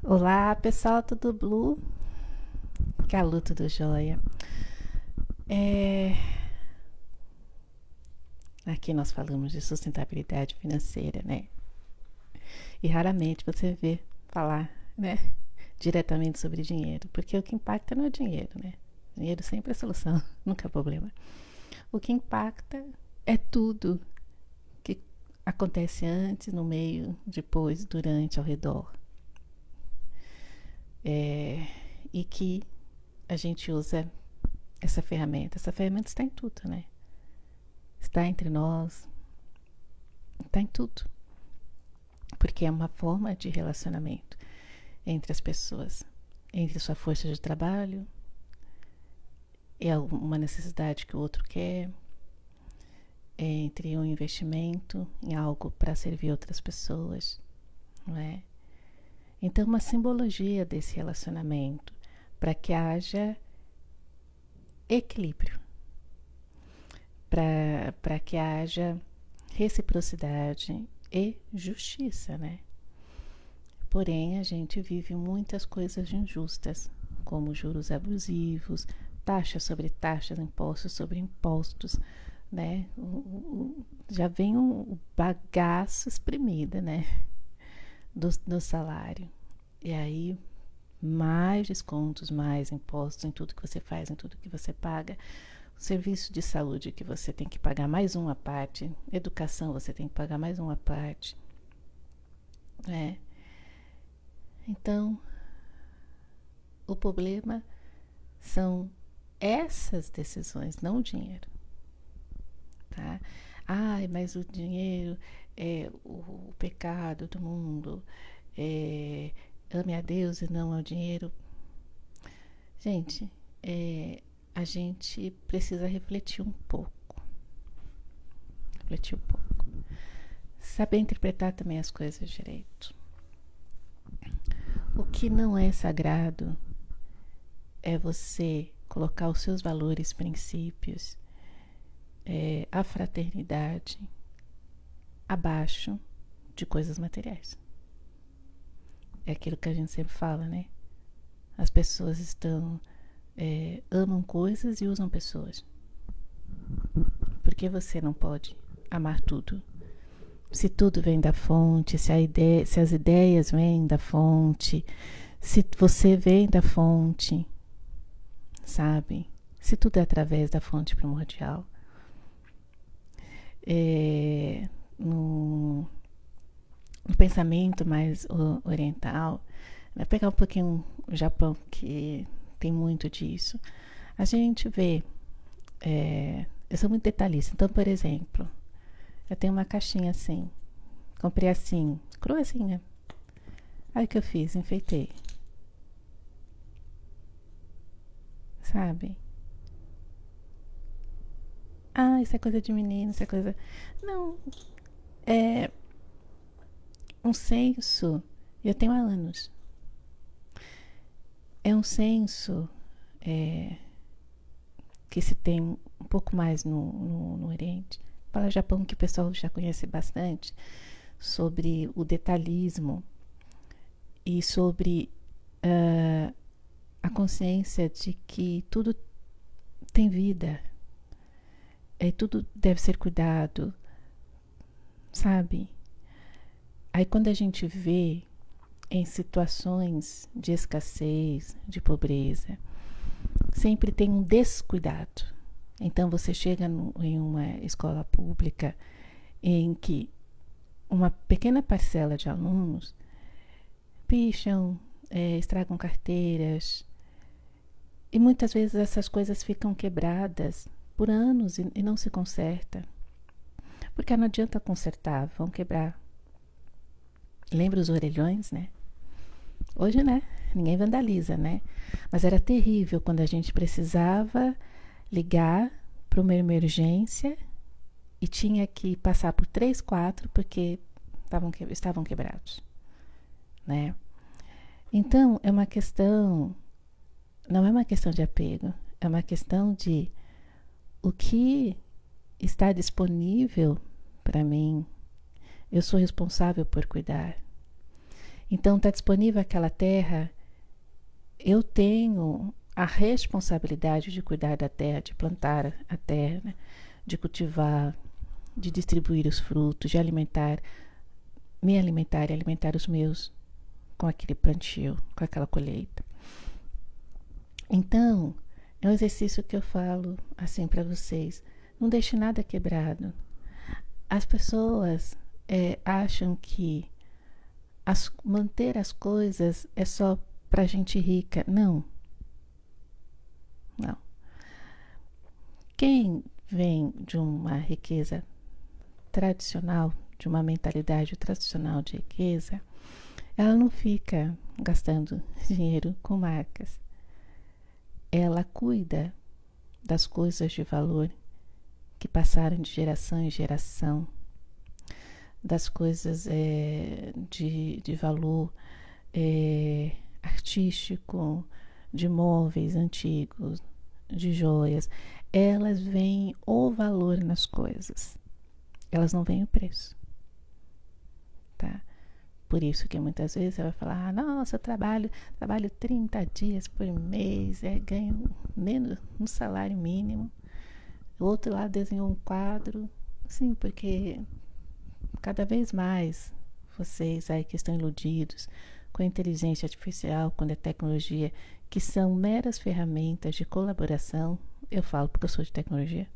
Olá, pessoal, tudo blue? Calu, tudo jóia? É... Aqui nós falamos de sustentabilidade financeira, né? E raramente você vê falar, né, diretamente sobre dinheiro, porque o que impacta não é dinheiro, né? Dinheiro sempre é solução, nunca é problema. O que impacta é tudo que acontece antes, no meio, depois, durante, ao redor. E que a gente usa essa ferramenta. Essa ferramenta está em tudo, né? Está entre nós, está em tudo. Porque é uma forma de relacionamento entre as pessoas, entre sua força de trabalho, é uma necessidade que o outro quer, é entre um investimento em algo para servir outras pessoas, não é? Então, uma simbologia desse relacionamento para que haja equilíbrio, para que haja reciprocidade e justiça, né? Porém, a gente vive muitas coisas injustas, como juros abusivos, taxas sobre taxas, impostos sobre impostos, né? Já vem um bagaço espremido, né? Do salário. E aí, mais descontos, mais impostos em tudo que você faz, em tudo que você paga. O serviço de saúde que você tem que pagar mais uma parte, educação você tem que pagar mais uma parte, né? Então, o problema são essas decisões, não o dinheiro, tá? Ai, mas o dinheiro é o pecado do mundo, ame a Deus e não ao dinheiro. Gente, a gente precisa refletir um pouco, saber interpretar também as coisas direito. O que não é sagrado é você colocar os seus valores, princípios, a fraternidade abaixo de coisas materiais. É aquilo que a gente sempre fala, né? As pessoas amam coisas e usam pessoas. Por que você não pode amar tudo? Se tudo vem da fonte, se as ideias vêm da fonte, se você vem da fonte, sabe? Se tudo é através da fonte primordial. No pensamento mais oriental, vai pegar um pouquinho o Japão, que tem muito disso. A gente vê, eu sou muito detalhista, então, por exemplo, eu tenho uma caixinha assim, comprei assim, cruazinha. Aí o que eu fiz? Enfeitei. Sabe? Ah, isso é coisa de menino, isso é coisa. Não, é um senso. Eu tenho há anos. É um senso que se tem um pouco mais no Oriente. Fala Japão, que o pessoal já conhece bastante, sobre o detalhismo e sobre a consciência de que tudo tem vida, tudo deve ser cuidado, sabe? Aí quando a gente vê em situações de escassez, de pobreza, sempre tem um descuidado. Então você chega em uma escola pública em que uma pequena parcela de alunos picham, estragam carteiras, e muitas vezes essas coisas ficam quebradas por anos e não se conserta. Porque não adianta consertar, vão quebrar. Lembra os orelhões, né? Hoje, né? Ninguém vandaliza, né? Mas era terrível quando a gente precisava ligar para uma emergência e tinha que passar por 3, 4 porque estavam quebrados, né? Então, não é uma questão de apego, é uma questão de o que está disponível para mim, eu sou responsável por cuidar. Então está disponível aquela terra, eu tenho a responsabilidade de cuidar da terra, de plantar a terra, né? De cultivar, de distribuir os frutos, de me alimentar e alimentar os meus com aquele plantio, com aquela colheita. Então, é um exercício que eu falo assim para vocês. Não deixe nada quebrado. As pessoas acham que manter as coisas é só para gente rica. Não. Não. Quem vem de uma riqueza tradicional, de uma mentalidade tradicional de riqueza, ela não fica gastando dinheiro com marcas. Ela cuida das coisas de valor que passaram de geração em geração, das coisas de valor artístico, de móveis antigos, de joias. Elas veem o valor nas coisas, elas não veem o preço, tá? Por isso que muitas vezes você vai falar, nossa, eu trabalho 30 dias por mês, ganho menos um salário mínimo. O outro lá desenhou um quadro. Sim, porque cada vez mais vocês aí que estão iludidos com a inteligência artificial, com a tecnologia, que são meras ferramentas de colaboração, eu falo porque eu sou de tecnologia,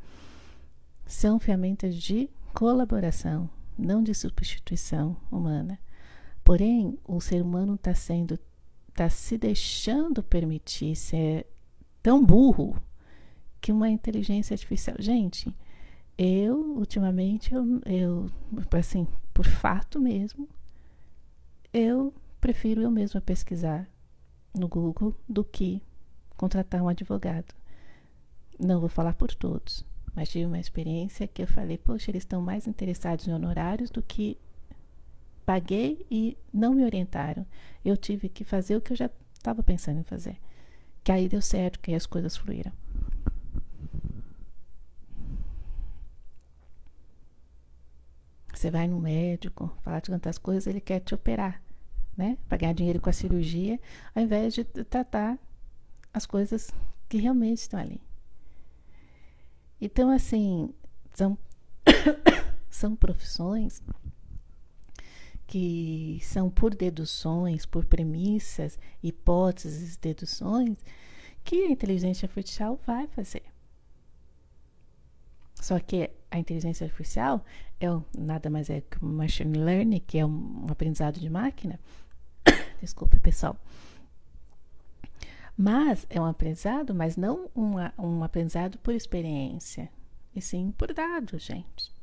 são ferramentas de colaboração, não de substituição humana. Porém, o ser humano está se deixando permitir ser tão burro que uma inteligência artificial. Gente, ultimamente, assim, por fato mesmo, eu prefiro eu mesma pesquisar no Google do que contratar um advogado. Não vou falar por todos, mas tive uma experiência que eu falei, poxa, eles estão mais interessados em honorários do que paguei e não me orientaram. Eu tive que fazer o que eu já estava pensando em fazer. Que aí deu certo, que aí as coisas fluíram. Você vai no médico, fala de tantas coisas, ele quer te operar, né? Para ganhar dinheiro com a cirurgia, ao invés de tratar as coisas que realmente estão ali. Então, assim, são profissões que são por deduções, por premissas, hipóteses, deduções, que a inteligência artificial vai fazer. Só que a inteligência artificial nada mais é que o machine learning, que é um aprendizado de máquina. Desculpa, pessoal. Mas é um aprendizado, mas não um aprendizado por experiência, e sim por dados, gente.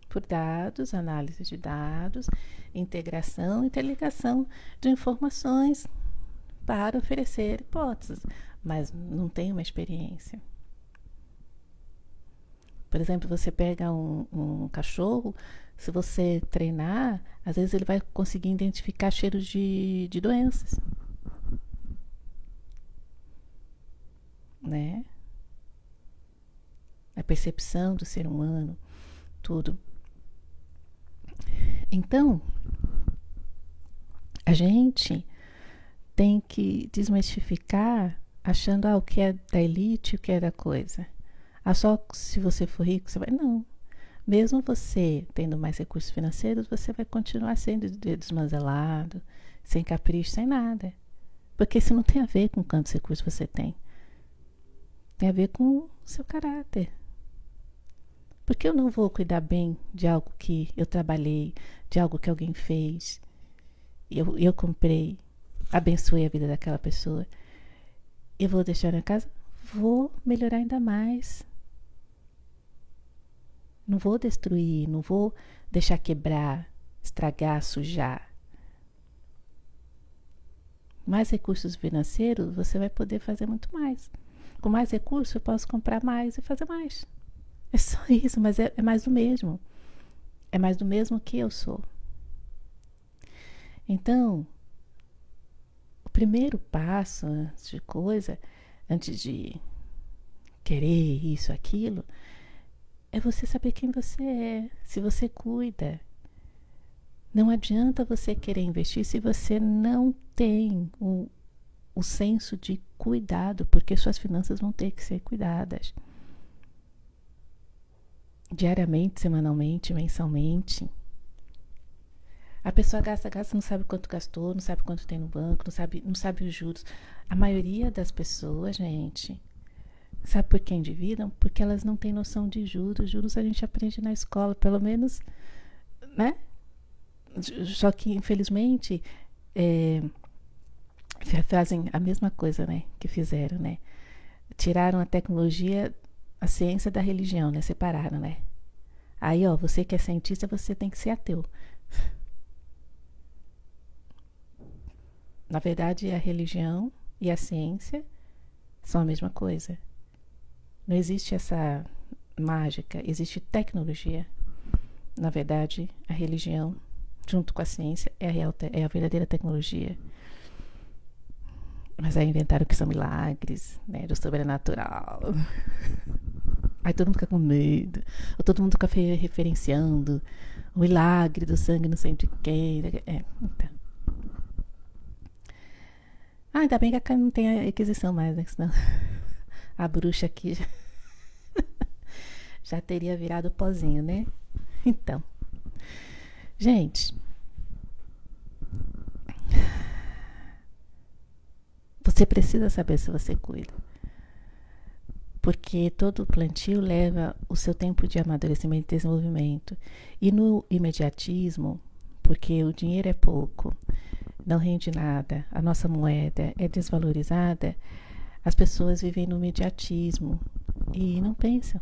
Por dados, análise de dados, integração, interligação de informações para oferecer hipóteses, mas não tem uma experiência. Por exemplo, você pega um cachorro, se você treinar, às vezes ele vai conseguir identificar cheiros de doenças, né? A percepção do ser humano, tudo. Então, a gente tem que desmistificar achando o que é da elite, o que é da coisa. Só se você for rico, você vai... Não. Mesmo você tendo mais recursos financeiros, você vai continuar sendo desmanzelado, sem capricho, sem nada. Porque isso não tem a ver com quantos recursos você tem. Tem a ver com o seu caráter. Porque eu não vou cuidar bem de algo que eu trabalhei, de algo que alguém fez, eu comprei, abençoei a vida daquela pessoa. Eu vou deixar na casa? Vou melhorar ainda mais. Não vou destruir, não vou deixar quebrar, estragar, sujar. Mais recursos financeiros, você vai poder fazer muito mais. Com mais recursos, eu posso comprar mais e fazer mais. É só isso, mas é mais do mesmo. É mais do mesmo que eu sou. Então, o primeiro passo antes de querer isso, aquilo, é você saber quem você é, se você cuida. Não adianta você querer investir se você não tem o senso de cuidado, porque suas finanças vão ter que ser cuidadas. Diariamente, semanalmente, mensalmente. A pessoa gasta, não sabe quanto gastou, não sabe quanto tem no banco, não sabe os juros. A maioria das pessoas, gente, sabe por que endividam? Porque elas não têm noção de juros. Juros a gente aprende na escola, pelo menos, né? Só que, infelizmente, fazem a mesma coisa, né? Que fizeram, né? Tiraram a tecnologia, a ciência da religião, né? Separaram, né? Aí, ó, você que é cientista, você tem que ser ateu. Na verdade, a religião e a ciência são a mesma coisa. Não existe essa mágica, existe tecnologia. Na verdade, a religião, junto com a ciência, é a verdadeira tecnologia. Mas aí inventaram que são milagres, né, do sobrenatural. Aí todo mundo fica com medo. Ou todo mundo fica referenciando o milagre do sangue não sei de quem. Então. Ainda bem que não tem a Inquisição mais, né? Senão a bruxa aqui já teria virado pozinho, né? Então. Gente. Você precisa saber se você cuida. Porque todo plantio leva o seu tempo de amadurecimento e desenvolvimento. E no imediatismo, porque o dinheiro é pouco, não rende nada, a nossa moeda é desvalorizada, as pessoas vivem no imediatismo e não pensam.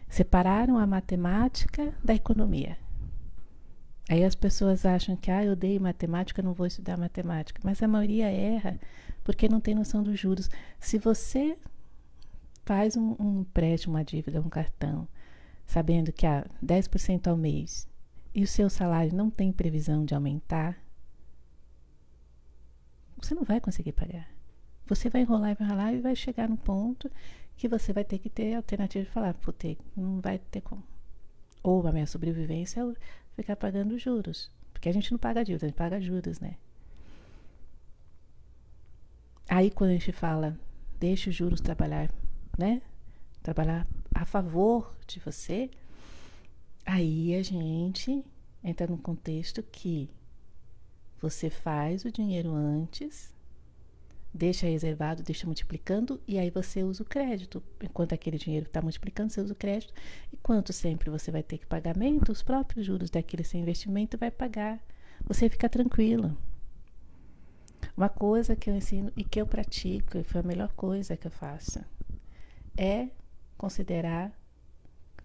Separaram a matemática da economia. Aí as pessoas acham que, eu odeio matemática, não vou estudar matemática. Mas a maioria erra porque não tem noção dos juros. Se você faz um empréstimo, uma dívida, um cartão, sabendo que 10% ao mês e o seu salário não tem previsão de aumentar, você não vai conseguir pagar. Você vai enrolar e vai chegar num ponto que você vai ter que ter a alternativa de falar, não vai ter como. Ou a minha sobrevivência é ficar pagando juros. Porque a gente não paga dívida, a gente paga juros, né? Aí quando a gente fala, deixe os juros trabalhar, né? Trabalhar a favor de você, aí a gente entra num contexto que você faz o dinheiro antes, deixa reservado, deixa multiplicando, e aí você usa o crédito. Enquanto aquele dinheiro está multiplicando, você usa o crédito. E quanto sempre você vai ter que pagamento, os próprios juros daquele seu investimento vai pagar. Você fica tranquilo. Uma coisa que eu ensino e que eu pratico, e foi a melhor coisa que eu faço, é considerar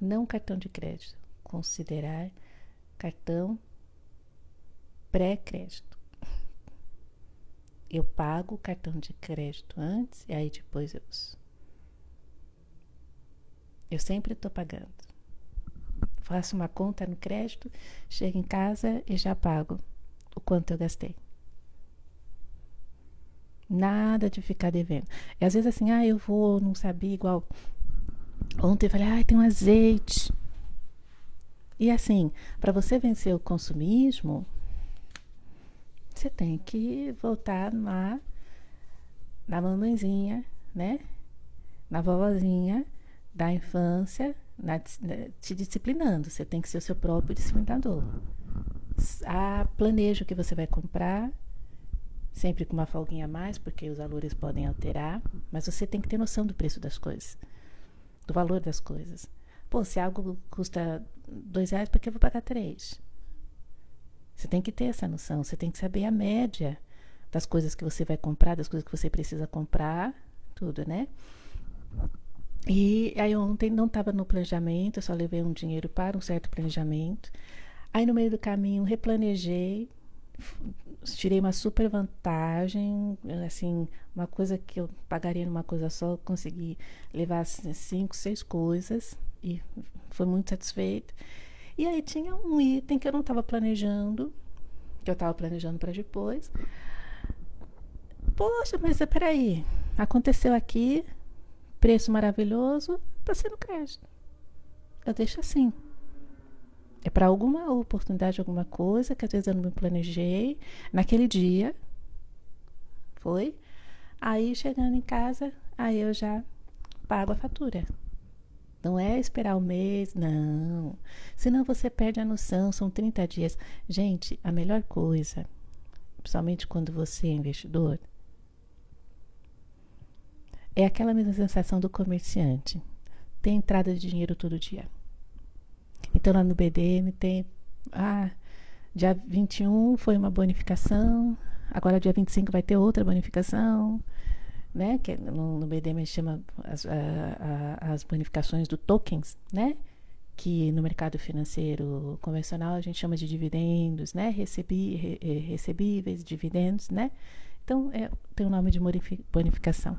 não cartão de crédito, considerar cartão pré-crédito. Eu pago o cartão de crédito antes e aí depois eu uso. Eu sempre estou pagando. Faço uma conta no crédito, chego em casa e já pago o quanto eu gastei. Nada de ficar devendo. E às vezes assim, eu vou, não sabia, igual ontem eu falei, tem um azeite. E assim, para você vencer o consumismo, você tem que voltar na mamãezinha, né? Na vovozinha da infância, te disciplinando. Você tem que ser o seu próprio disciplinador. Planeja o que você vai comprar, sempre com uma folguinha a mais, porque os valores podem alterar, mas você tem que ter noção do preço das coisas, do valor das coisas. Se algo custa R$2, por que eu vou pagar 3? Você tem que ter essa noção, você tem que saber a média das coisas que você vai comprar, das coisas que você precisa comprar, tudo, né? E aí ontem não estava no planejamento, eu só levei um dinheiro para um certo planejamento. Aí no meio do caminho replanejei, tirei uma super vantagem, assim, uma coisa que eu pagaria numa coisa só, consegui levar 5, 6 coisas e foi muito satisfeita. E aí tinha um item que eu não estava planejando, que eu estava planejando para depois. Poxa, mas peraí, aconteceu aqui, preço maravilhoso, tá sendo crédito. Eu deixo assim. É para alguma oportunidade, alguma coisa que às vezes eu não me planejei naquele dia. Foi. Aí chegando em casa, aí eu já pago a fatura. Não é esperar o mês, não. Senão você perde a noção, são 30 dias. Gente, a melhor coisa, principalmente quando você é investidor, é aquela mesma sensação do comerciante. Tem entrada de dinheiro todo dia. Então lá no BDM tem. Dia 21 foi uma bonificação. Agora dia 25 vai ter outra bonificação. Né? Que no BDM a gente chama as bonificações do tokens, né? Que no mercado financeiro convencional a gente chama de dividendos, né? Recebíveis, dividendos, né? Então tem o nome de bonificação,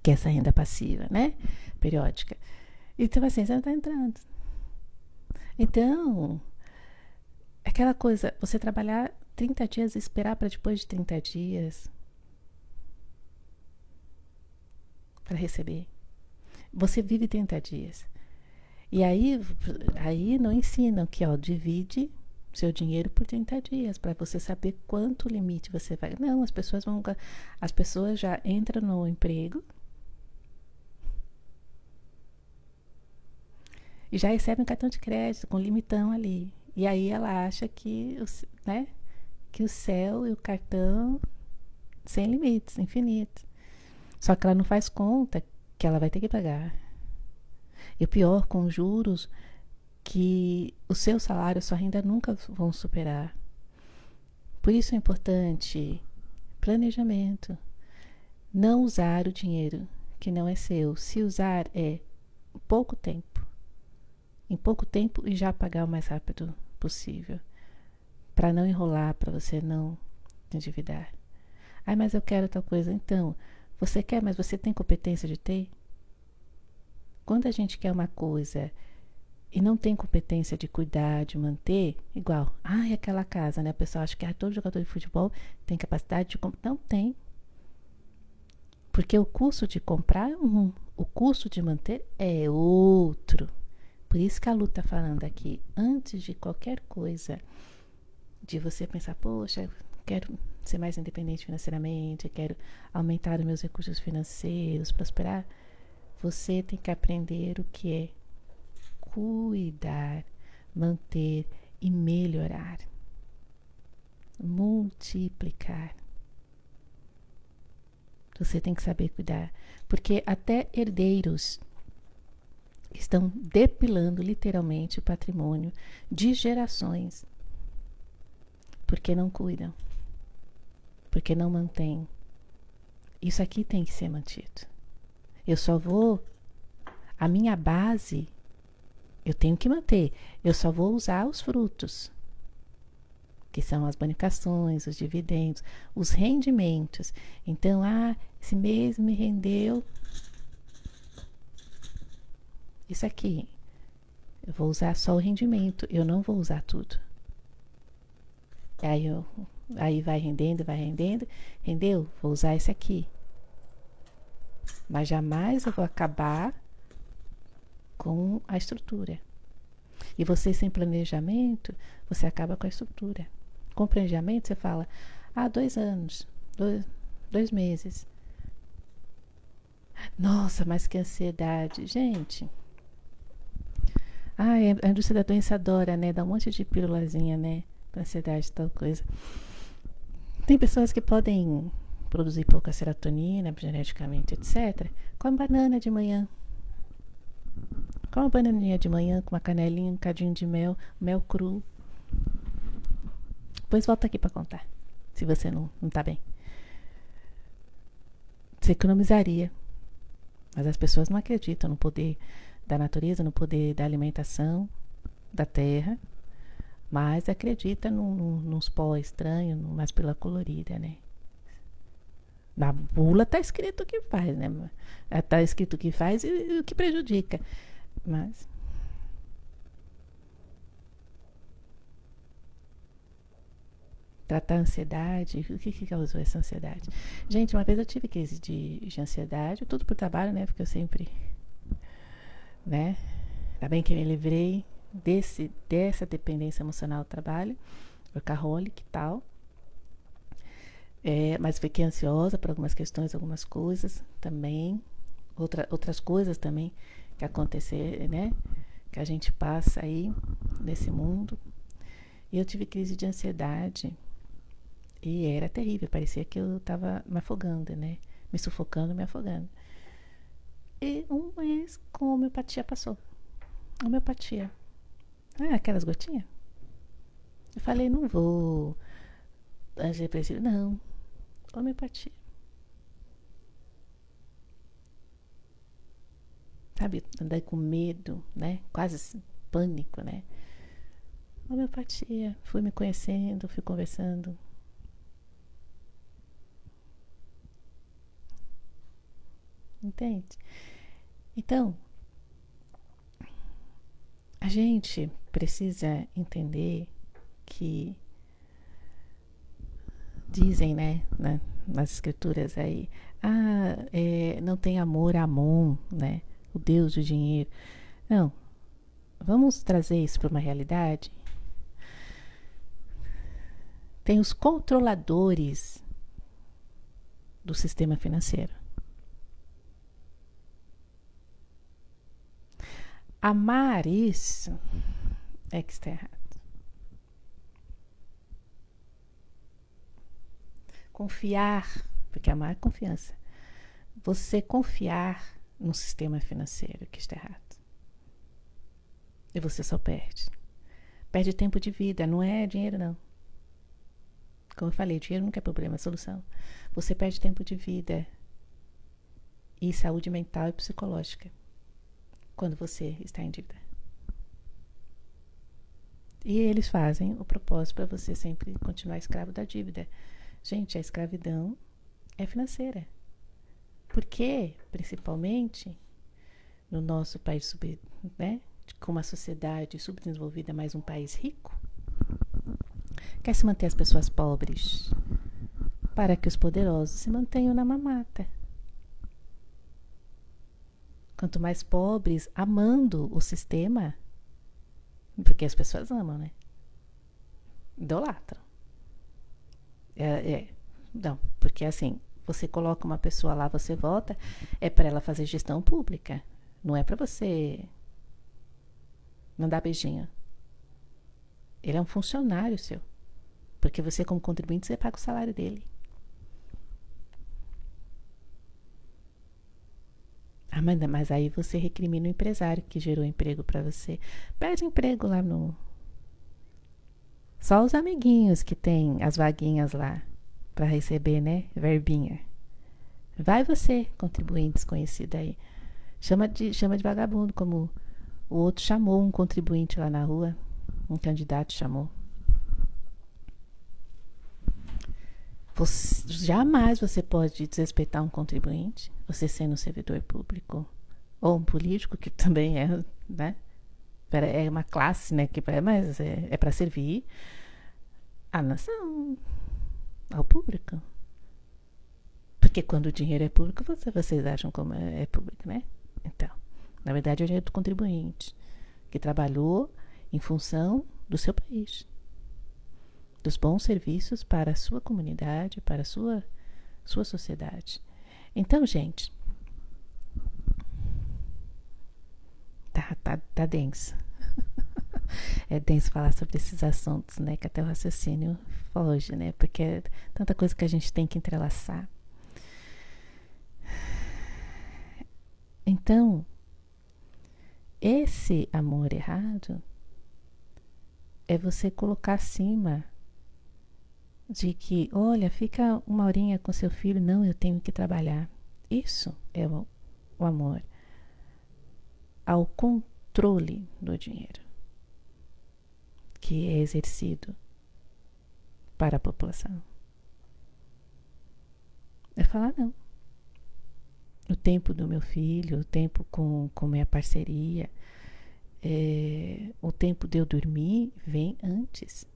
que é essa renda passiva, né? Periódica. Então assim, você não está entrando. Então, aquela coisa, você trabalhar 30 dias e esperar para depois de 30 dias para receber. Você vive 30 dias. E aí não ensinam que, ó, divide seu dinheiro por 30 dias para você saber quanto limite você vai. Não, as pessoas já entram no emprego e já recebem um cartão de crédito com limitão ali. E aí ela acha que, né, que o céu e o cartão sem limites, infinitos. Só que ela não faz conta que ela vai ter que pagar. E o pior, com juros, que o seu salário, sua renda nunca vão superar. Por isso é importante planejamento. Não usar o dinheiro que não é seu. Se usar é pouco tempo. Em pouco tempo e já pagar o mais rápido possível. Para não enrolar, para você não endividar. Mas eu quero tal coisa. Então, você quer, mas você tem competência de ter? Quando a gente quer uma coisa e não tem competência de cuidar, de manter, igual, aquela casa, né? O pessoal acha que todo jogador de futebol tem capacidade de comprar. Não tem. Porque o custo de comprar é um, o custo de manter é outro. Por isso que a Lu tá falando aqui, antes de qualquer coisa, de você pensar, poxa, quero ser mais independente financeiramente, quero aumentar os meus recursos financeiros, prosperar, você tem que aprender o que é cuidar, manter e melhorar, multiplicar. Você tem que saber cuidar, porque até herdeiros estão depilando literalmente o patrimônio de gerações, porque não cuidam, porque não mantêm. Isso aqui tem que ser mantido. Eu só vou, a minha base, eu tenho que manter. Eu só vou usar os frutos, que são as bonificações, os dividendos, os rendimentos. Então, esse mês me rendeu isso aqui. Eu vou usar só o rendimento, eu não vou usar tudo. Aí vai rendendo, rendeu? Vou usar esse aqui. Mas jamais eu vou acabar com a estrutura. E você sem planejamento, você acaba com a estrutura. Com planejamento, você fala, 2 anos, 2 meses. Nossa, mas que ansiedade. Gente, a indústria da doença adora, né? Dá um monte de pílulazinha, né? Pra ansiedade, tal coisa. Tem pessoas que podem produzir pouca serotonina, geneticamente, etc. Come banana de manhã. Come uma bananinha de manhã com uma canelinha, um cadinho de mel, mel cru. Depois volta aqui para contar, se você não tá bem. Você economizaria. Mas as pessoas não acreditam no poder da natureza, no poder da alimentação, da terra, mas acredita nos pó estranhos, mas pela colorida, né? Na bula tá escrito o que faz, né? Tá escrito o que faz e o que prejudica. Mas tratar a ansiedade, o que causou essa ansiedade? Gente, uma vez eu tive crise de ansiedade, tudo por trabalho, né? Porque eu sempre, né? Ainda bem que eu me livrei, dessa dependência emocional do trabalho, workaholic e tal. Mas fiquei ansiosa por algumas questões, algumas coisas também, outras coisas também que acontecer, né? Que a gente passa aí nesse mundo. E eu tive crise de ansiedade e era terrível, parecia que eu estava me afogando, né? Me sufocando, me afogando. E um mês com homeopatia passou. Homeopatia. Aquelas gotinhas. Eu falei, não vou antidepressivo, não. Homeopatia. Sabe, andei com medo, né? Quase pânico, né? Homeopatia. Fui me conhecendo, fui conversando. Entende? Então, a gente precisa entender que dizem, né, nas escrituras aí, não tem amor a Amon, né, o Deus do dinheiro. Não, vamos trazer isso para uma realidade. Tem os controladores do sistema financeiro. Amar isso é que está errado. Confiar, porque amar é confiança. Você confiar no sistema financeiro que está errado. E você só perde. Perde tempo de vida, não é dinheiro não. Como eu falei, dinheiro nunca é problema, é solução. Você perde tempo de vida e saúde mental e psicológica quando você está em dívida. E eles fazem o propósito para você sempre continuar escravo da dívida. Gente, a escravidão é financeira. Porque, principalmente, no nosso país, né, com uma sociedade subdesenvolvida, mais um país rico, quer se manter as pessoas pobres para que os poderosos se mantenham na mamata. Quanto mais pobres, amando o sistema, porque as pessoas amam, né? Idolatram. Não, porque assim, você coloca uma pessoa lá, você vota, é para ela fazer gestão pública. Não é para você mandar beijinho. Ele é um funcionário seu. Porque você, como contribuinte, você paga o salário dele. Mas aí você recrimina o empresário que gerou emprego para você. Pede emprego lá no... Só os amiguinhos que tem as vaguinhas lá para receber, né? Verbinha. Vai você, contribuinte desconhecido aí. Chama de vagabundo, como o outro chamou um contribuinte lá na rua. Um candidato chamou. Jamais você pode desrespeitar um contribuinte, você sendo um servidor público ou um político, que também é, né? É uma classe, né? Mas é para servir a nação, ao público. Porque quando o dinheiro é público, vocês acham como é público, né? Então, na verdade, é o dinheiro do contribuinte que trabalhou em função do seu país, dos bons serviços para a sua comunidade, para a sua sociedade. Então, gente, tá denso. É denso falar sobre esses assuntos, né? Que até o raciocínio foge, né? Porque é tanta coisa que a gente tem que entrelaçar. Então, esse amor errado é você colocar acima de que, olha, fica uma horinha com seu filho, não, eu tenho que trabalhar. Isso é o amor ao controle do dinheiro que é exercido para a população. É falar não. O tempo do meu filho, o tempo com minha parceria, o tempo de eu dormir vem antes.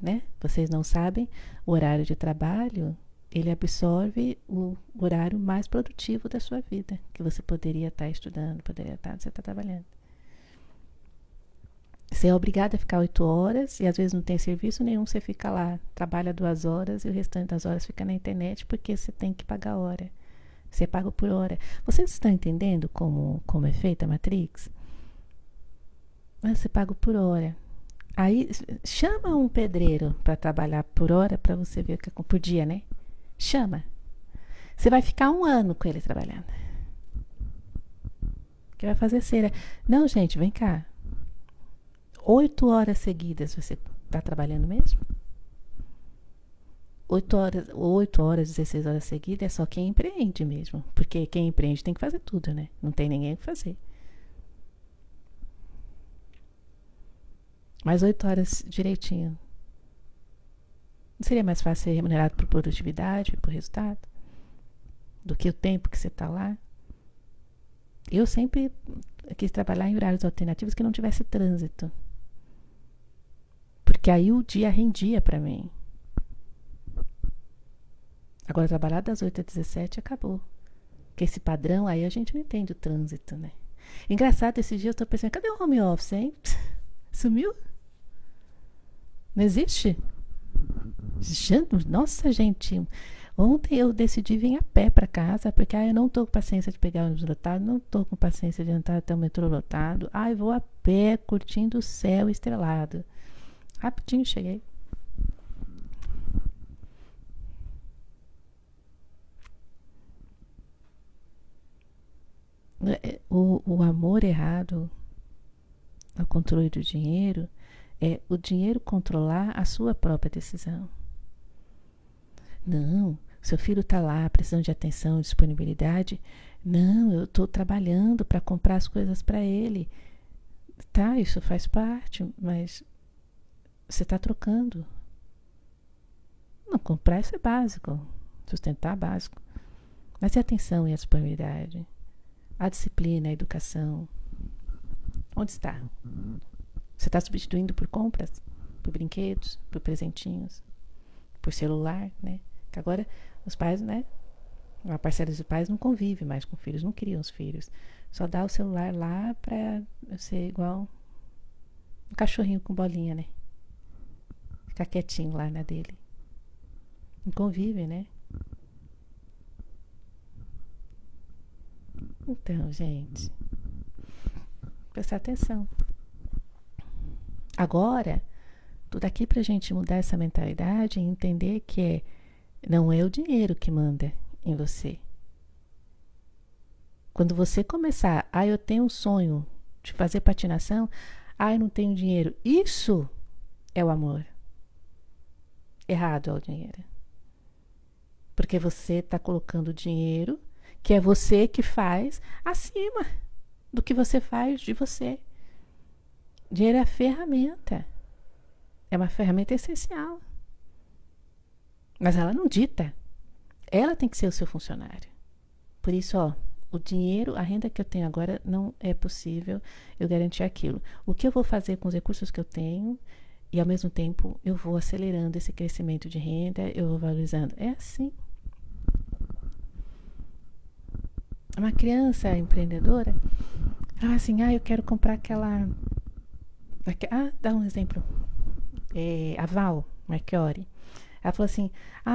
Né? Vocês não sabem, o horário de trabalho, ele absorve o horário mais produtivo da sua vida, que você poderia estar estudando, você está trabalhando. Você é obrigado a ficar 8 horas e às vezes não tem serviço nenhum, você fica lá, trabalha 2 horas e o restante das horas fica na internet porque você tem que pagar a hora. Você é pago por hora. Vocês estão entendendo como é feita a Matrix? Você é pago por hora. Aí chama um pedreiro para trabalhar por hora para você ver o que por dia, né? Chama. Você vai ficar 1 ano com ele trabalhando. Que vai fazer cera. Não, gente, vem cá. 8 horas seguidas você está trabalhando mesmo? 8 horas, 16 horas seguidas é só quem empreende mesmo. Porque quem empreende tem que fazer tudo, né? Não tem ninguém que fazer. Mas 8 horas direitinho. Não seria mais fácil ser remunerado por produtividade, por resultado? Do que o tempo que você está lá? Eu sempre quis trabalhar em horários alternativos que não tivesse trânsito. Porque aí o dia rendia para mim. Agora, trabalhar das 8 às 17 acabou. Porque esse padrão aí a gente não entende o trânsito, né? Engraçado, esses dias eu tô pensando, cadê o home office, hein? Sumiu? Não existe? Nossa, gente. Ontem eu decidi vir a pé para casa, porque eu não tô com paciência de pegar o ônibus lotado, não tô com paciência de entrar até o metrô lotado. Eu vou a pé, curtindo o céu estrelado. Rapidinho cheguei. O amor errado ao controle do dinheiro é o dinheiro controlar a sua própria decisão. Não, seu filho está lá precisando de atenção, disponibilidade. Não, eu estou trabalhando para comprar as coisas para ele. Tá, isso faz parte, mas você está trocando. Não, comprar isso é básico, sustentar é básico. Mas e a atenção e a disponibilidade? A disciplina, a educação. Onde está? Você está substituindo por compras? Por brinquedos? Por presentinhos? Por celular, né? Que agora os pais, né? Uma parcela dos pais não convive mais com filhos, não criam os filhos. Só dá o celular lá pra ser igual um cachorrinho com bolinha, né? Ficar quietinho lá na dele. Não convive, né? Então, gente, prestar atenção. Agora, tudo aqui pra gente mudar essa mentalidade e entender que não é o dinheiro que manda em você. Quando você começar, eu tenho um sonho de fazer patinação, eu não tenho dinheiro. Isso é o amor. Errado é o dinheiro. Porque você está colocando o dinheiro, que é você que faz, acima do que você faz de você. Dinheiro é a ferramenta. É uma ferramenta essencial. Mas ela não dita. Ela tem que ser o seu funcionário. Por isso, o dinheiro, a renda que eu tenho agora, não é possível eu garantir aquilo. O que eu vou fazer com os recursos que eu tenho e, ao mesmo tempo, eu vou acelerando esse crescimento de renda, eu vou valorizando. É assim. Uma criança empreendedora, ela fala assim, eu quero comprar aquela... dá um exemplo. A Val Marchiori. Ela falou assim,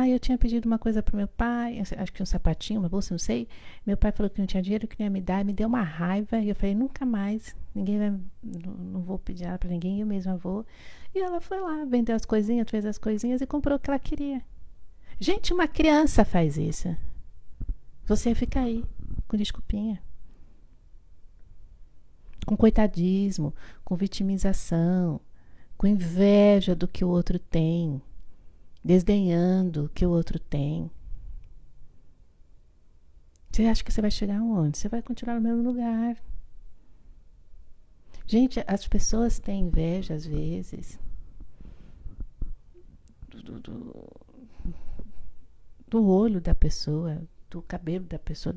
eu tinha pedido uma coisa pro meu pai, acho que um sapatinho, uma bolsa, não sei. Meu pai falou que não tinha dinheiro, que não ia me dar, me deu uma raiva. E eu falei, nunca mais, ninguém vai, não vou pedir nada pra ninguém, eu mesma vou. E ela foi lá, vendeu as coisinhas, fez as coisinhas e comprou o que ela queria. Gente, uma criança faz isso. Você fica aí, com desculpinha. Com coitadismo, com vitimização, com inveja do que o outro tem. Desdenhando o que o outro tem. Você acha que você vai chegar aonde? Você vai continuar no mesmo lugar. Gente, as pessoas têm inveja às vezes do olho da pessoa, do cabelo da pessoa.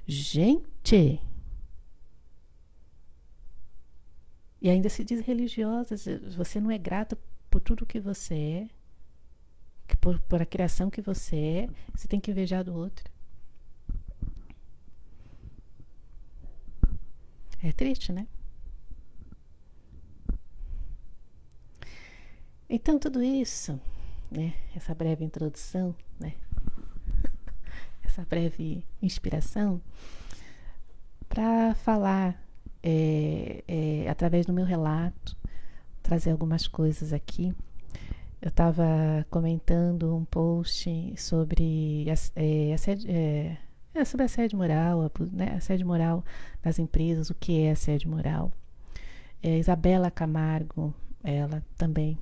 Gente! E ainda se diz religiosa. Você não é grata por tudo que você é. Por a criação que você é, você tem que invejar do outro. É triste, né? Então, tudo isso, né, essa breve introdução, né, essa breve inspiração, para falar, através do meu relato, trazer algumas coisas aqui. Eu estava comentando um post sobre sobre assédio moral, né, assédio moral nas empresas, o que é assédio moral. Isabela Camargo, ela também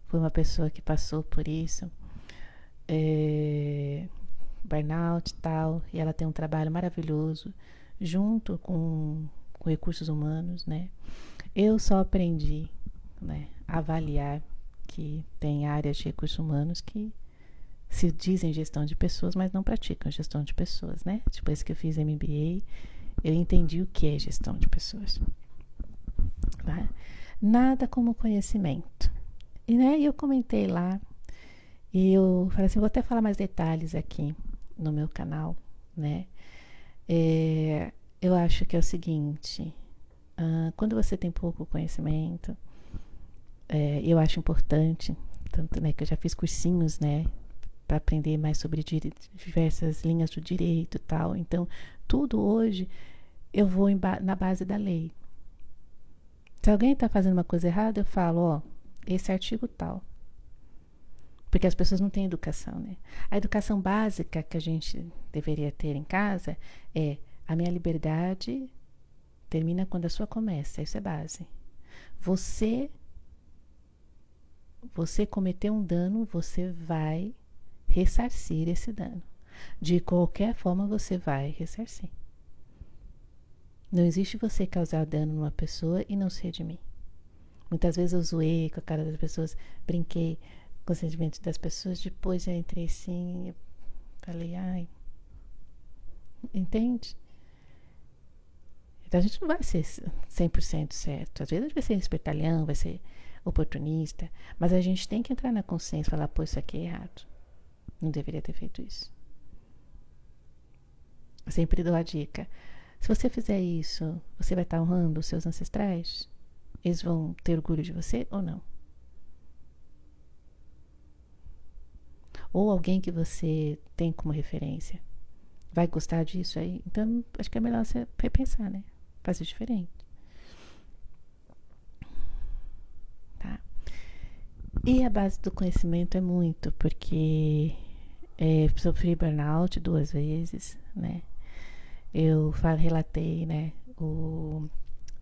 foi uma pessoa que passou por isso, burnout e tal, e ela tem um trabalho maravilhoso junto com recursos humanos, né? Eu só aprendi, né, a avaliar que tem áreas de recursos humanos que se dizem gestão de pessoas, mas não praticam gestão de pessoas, né? Depois que eu fiz MBA, eu entendi o que é gestão de pessoas. Tá? Nada como conhecimento. E, né, eu comentei lá, e eu falei assim, vou até falar mais detalhes aqui no meu canal, né? Eu acho que é o seguinte, quando você tem pouco conhecimento, eu acho importante, tanto, né, que eu já fiz cursinhos, né, para aprender mais sobre diversas linhas do direito e tal. Então, tudo hoje eu vou na base da lei. Se alguém está fazendo uma coisa errada, eu falo, ó, esse artigo tal. Porque as pessoas não têm educação, né? A educação básica que a gente deveria ter em casa é: a minha liberdade termina quando a sua começa. Isso é base. Você cometeu um dano, você vai ressarcir esse dano. De qualquer forma, você vai ressarcir. Não existe você causar dano numa pessoa e não se redimir. Muitas vezes eu zoei com a cara das pessoas, brinquei com os sentimentos das pessoas, depois eu entrei assim, falei, ai, entende? Então a gente não vai ser 100% certo. Às vezes a gente vai ser espertalhão, vai ser oportunista, mas a gente tem que entrar na consciência e falar, pô, isso aqui é errado. Não deveria ter feito isso. Eu sempre dou a dica. Se você fizer isso, você vai estar honrando os seus ancestrais? Eles vão ter orgulho de você ou não? Ou alguém que você tem como referência vai gostar disso aí? Então, acho que é melhor você repensar, né? Fazer diferente. Tá? E a base do conhecimento é muito, porque sofri burnout 2 vezes, né? Eu relatei, né?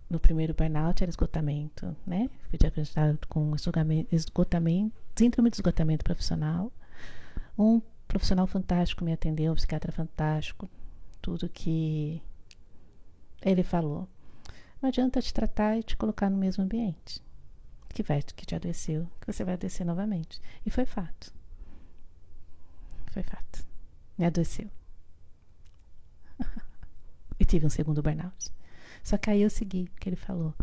No primeiro burnout era esgotamento, né? Fui diagnosticado com esgotamento, síndrome de esgotamento profissional. Um profissional fantástico me atendeu, um psiquiatra fantástico, tudo que ele falou. Não adianta te tratar e te colocar no mesmo ambiente que te adoeceu, que você vai adoecer novamente. E foi fato. Foi fato. Me adoeceu. E tive um segundo burnout. Só que aí eu segui o que ele falou.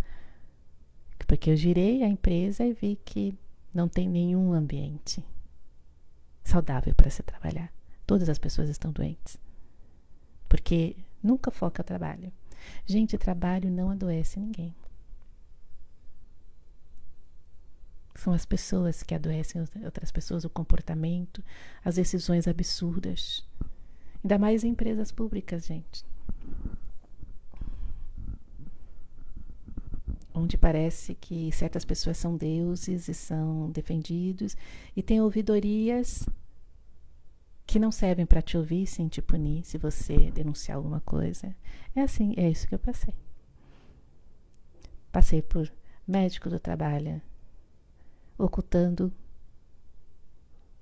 Porque eu girei a empresa e vi que não tem nenhum ambiente saudável para se trabalhar. Todas as pessoas estão doentes. Porque nunca foca trabalho. Gente, trabalho não adoece ninguém. São as pessoas que adoecem outras pessoas, o comportamento, as decisões absurdas. Ainda mais em empresas públicas, gente. Onde parece que certas pessoas são deuses e são defendidos e tem ouvidorias que não servem para te ouvir sem te punir se você denunciar alguma coisa. É assim, é isso que eu passei. Passei por médico do trabalho ocultando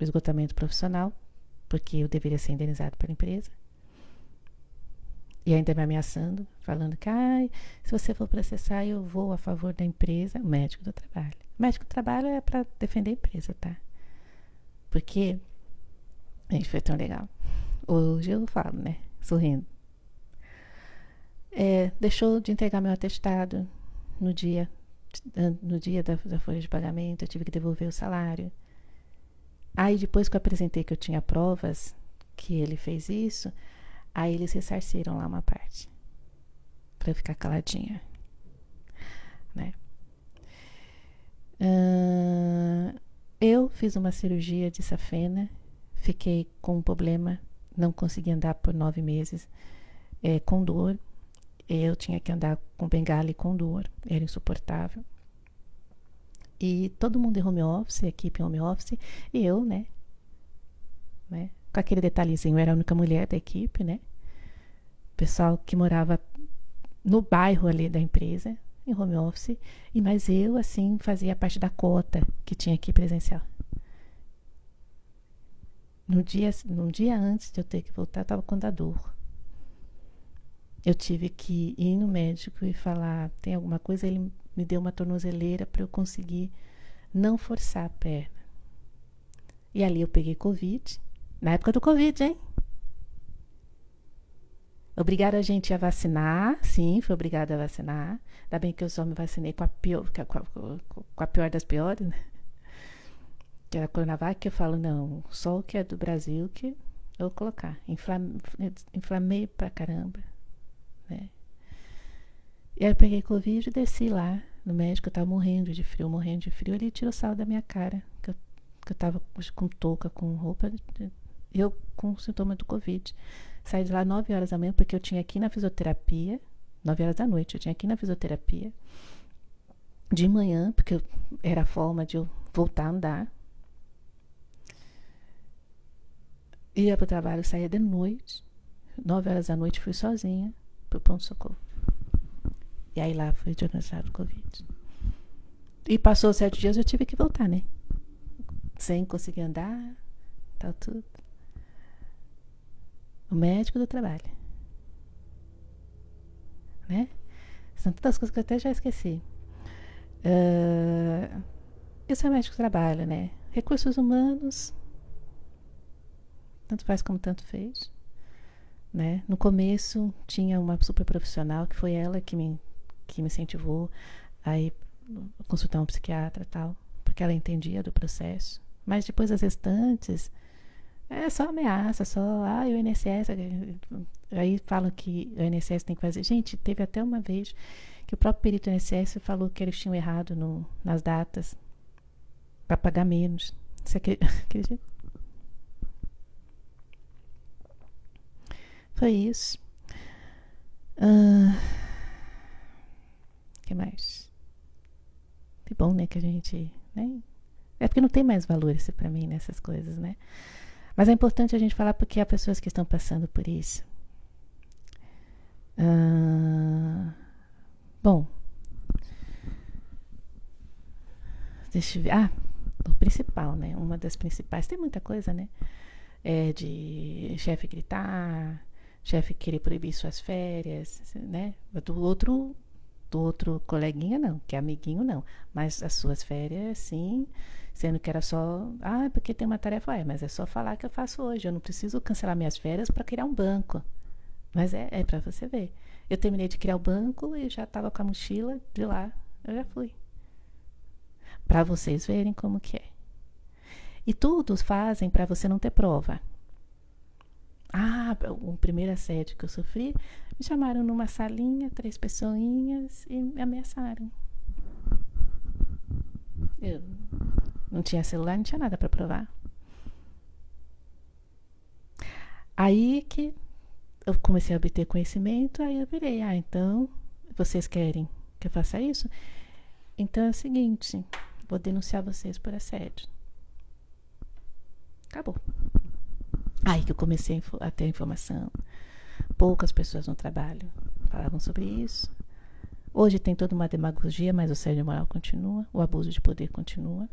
o esgotamento profissional, porque eu deveria ser indenizado pela empresa. E ainda me ameaçando, falando que se você for processar, eu vou a favor da empresa. Médico do trabalho. Médico do trabalho é para defender a empresa, tá? Porque, gente, foi tão legal. Hoje eu falo, né? Sorrindo. Deixou de entregar meu atestado no dia da folha de pagamento, eu tive que devolver o salário. Aí depois que eu apresentei que eu tinha provas que ele fez isso, aí eles ressarciram lá uma parte pra eu ficar caladinha, né? Eu fiz uma cirurgia de safena, fiquei com um problema, não consegui andar por 9 meses, com dor. Eu tinha que andar com bengala e com dor, era insuportável. E todo mundo em home office, equipe em home office, e eu, né? Com aquele detalhezinho, eu era a única mulher da equipe, né? Pessoal que morava no bairro ali da empresa, em home office, mas eu, assim, fazia parte da cota que tinha aqui presencial. No dia antes de eu ter que voltar, eu estava com dor. Eu tive que ir no médico e falar, tem alguma coisa? Ele me deu uma tornozeleira para eu conseguir não forçar a perna. E ali eu peguei Covid, na época do Covid, hein? Obrigaram a gente a vacinar, sim, fui obrigada a vacinar. Ainda bem que eu só me vacinei com a pior das piores, né? Que era a Coronavac, que eu falo, não, só o que é do Brasil que eu vou colocar. Inflamei pra caramba, né? E aí eu peguei Covid e desci lá no médico, eu tava morrendo de frio. Ele tirou sal da minha cara, que eu tava com touca, com roupa, eu com sintoma do Covid. Saí de lá 9 horas da manhã, porque eu tinha aqui na fisioterapia, 9 horas da noite, eu tinha aqui na fisioterapia, de manhã, porque era a forma de eu voltar a andar. Ia pro trabalho, saía de noite, 9 horas da noite, fui sozinha pro pronto-socorro. E aí lá foi diagnosticado Covid. E passou 7 dias, eu tive que voltar, né? Sem conseguir andar, tal, tudo. O médico do trabalho, né? São tantas coisas que eu até já esqueci. Isso é médico do trabalho, né? Recursos humanos, tanto faz como tanto fez, né? No começo tinha uma super profissional que foi ela que me incentivou a ir consultar um psiquiatra e tal, porque ela entendia do processo. Mas depois as restantes é só ameaça, só o INSS. Aí falam que o INSS tem que fazer. Gente, teve até uma vez que o próprio perito do INSS falou que eles tinham errado nas datas para pagar menos. Você acredita? Foi isso. Que mais? Que bom, né, que a gente, né? É porque não tem mais valor isso pra mim nessas coisas, né? Mas é importante a gente falar porque há pessoas que estão passando por isso. Bom, deixa eu ver. O principal, né? Uma das principais. Tem muita coisa, né? É de chefe gritar, chefe querer proibir suas férias, né? Do outro coleguinha, não, que é amiguinho, não. Mas as suas férias, sim. Sendo que era só, porque tem uma tarefa, mas é só falar que eu faço hoje. Eu não preciso cancelar minhas férias para criar um banco. Mas é para você ver. Eu terminei de criar o banco e já estava com a mochila de lá. Eu já fui. Para vocês verem como que é. E tudo fazem para você não ter prova. O primeiro assédio que eu sofri, me chamaram numa salinha, 3 pessoinhas e me ameaçaram. Eu não tinha celular, não tinha nada para provar. Aí que eu comecei a obter conhecimento, aí eu virei, então, vocês querem que eu faça isso? Então é o seguinte, vou denunciar vocês por assédio. Acabou. Aí que eu comecei a ter informação. Poucas pessoas no trabalho falavam sobre isso. Hoje tem toda uma demagogia, mas o assédio moral continua, o abuso de poder continua.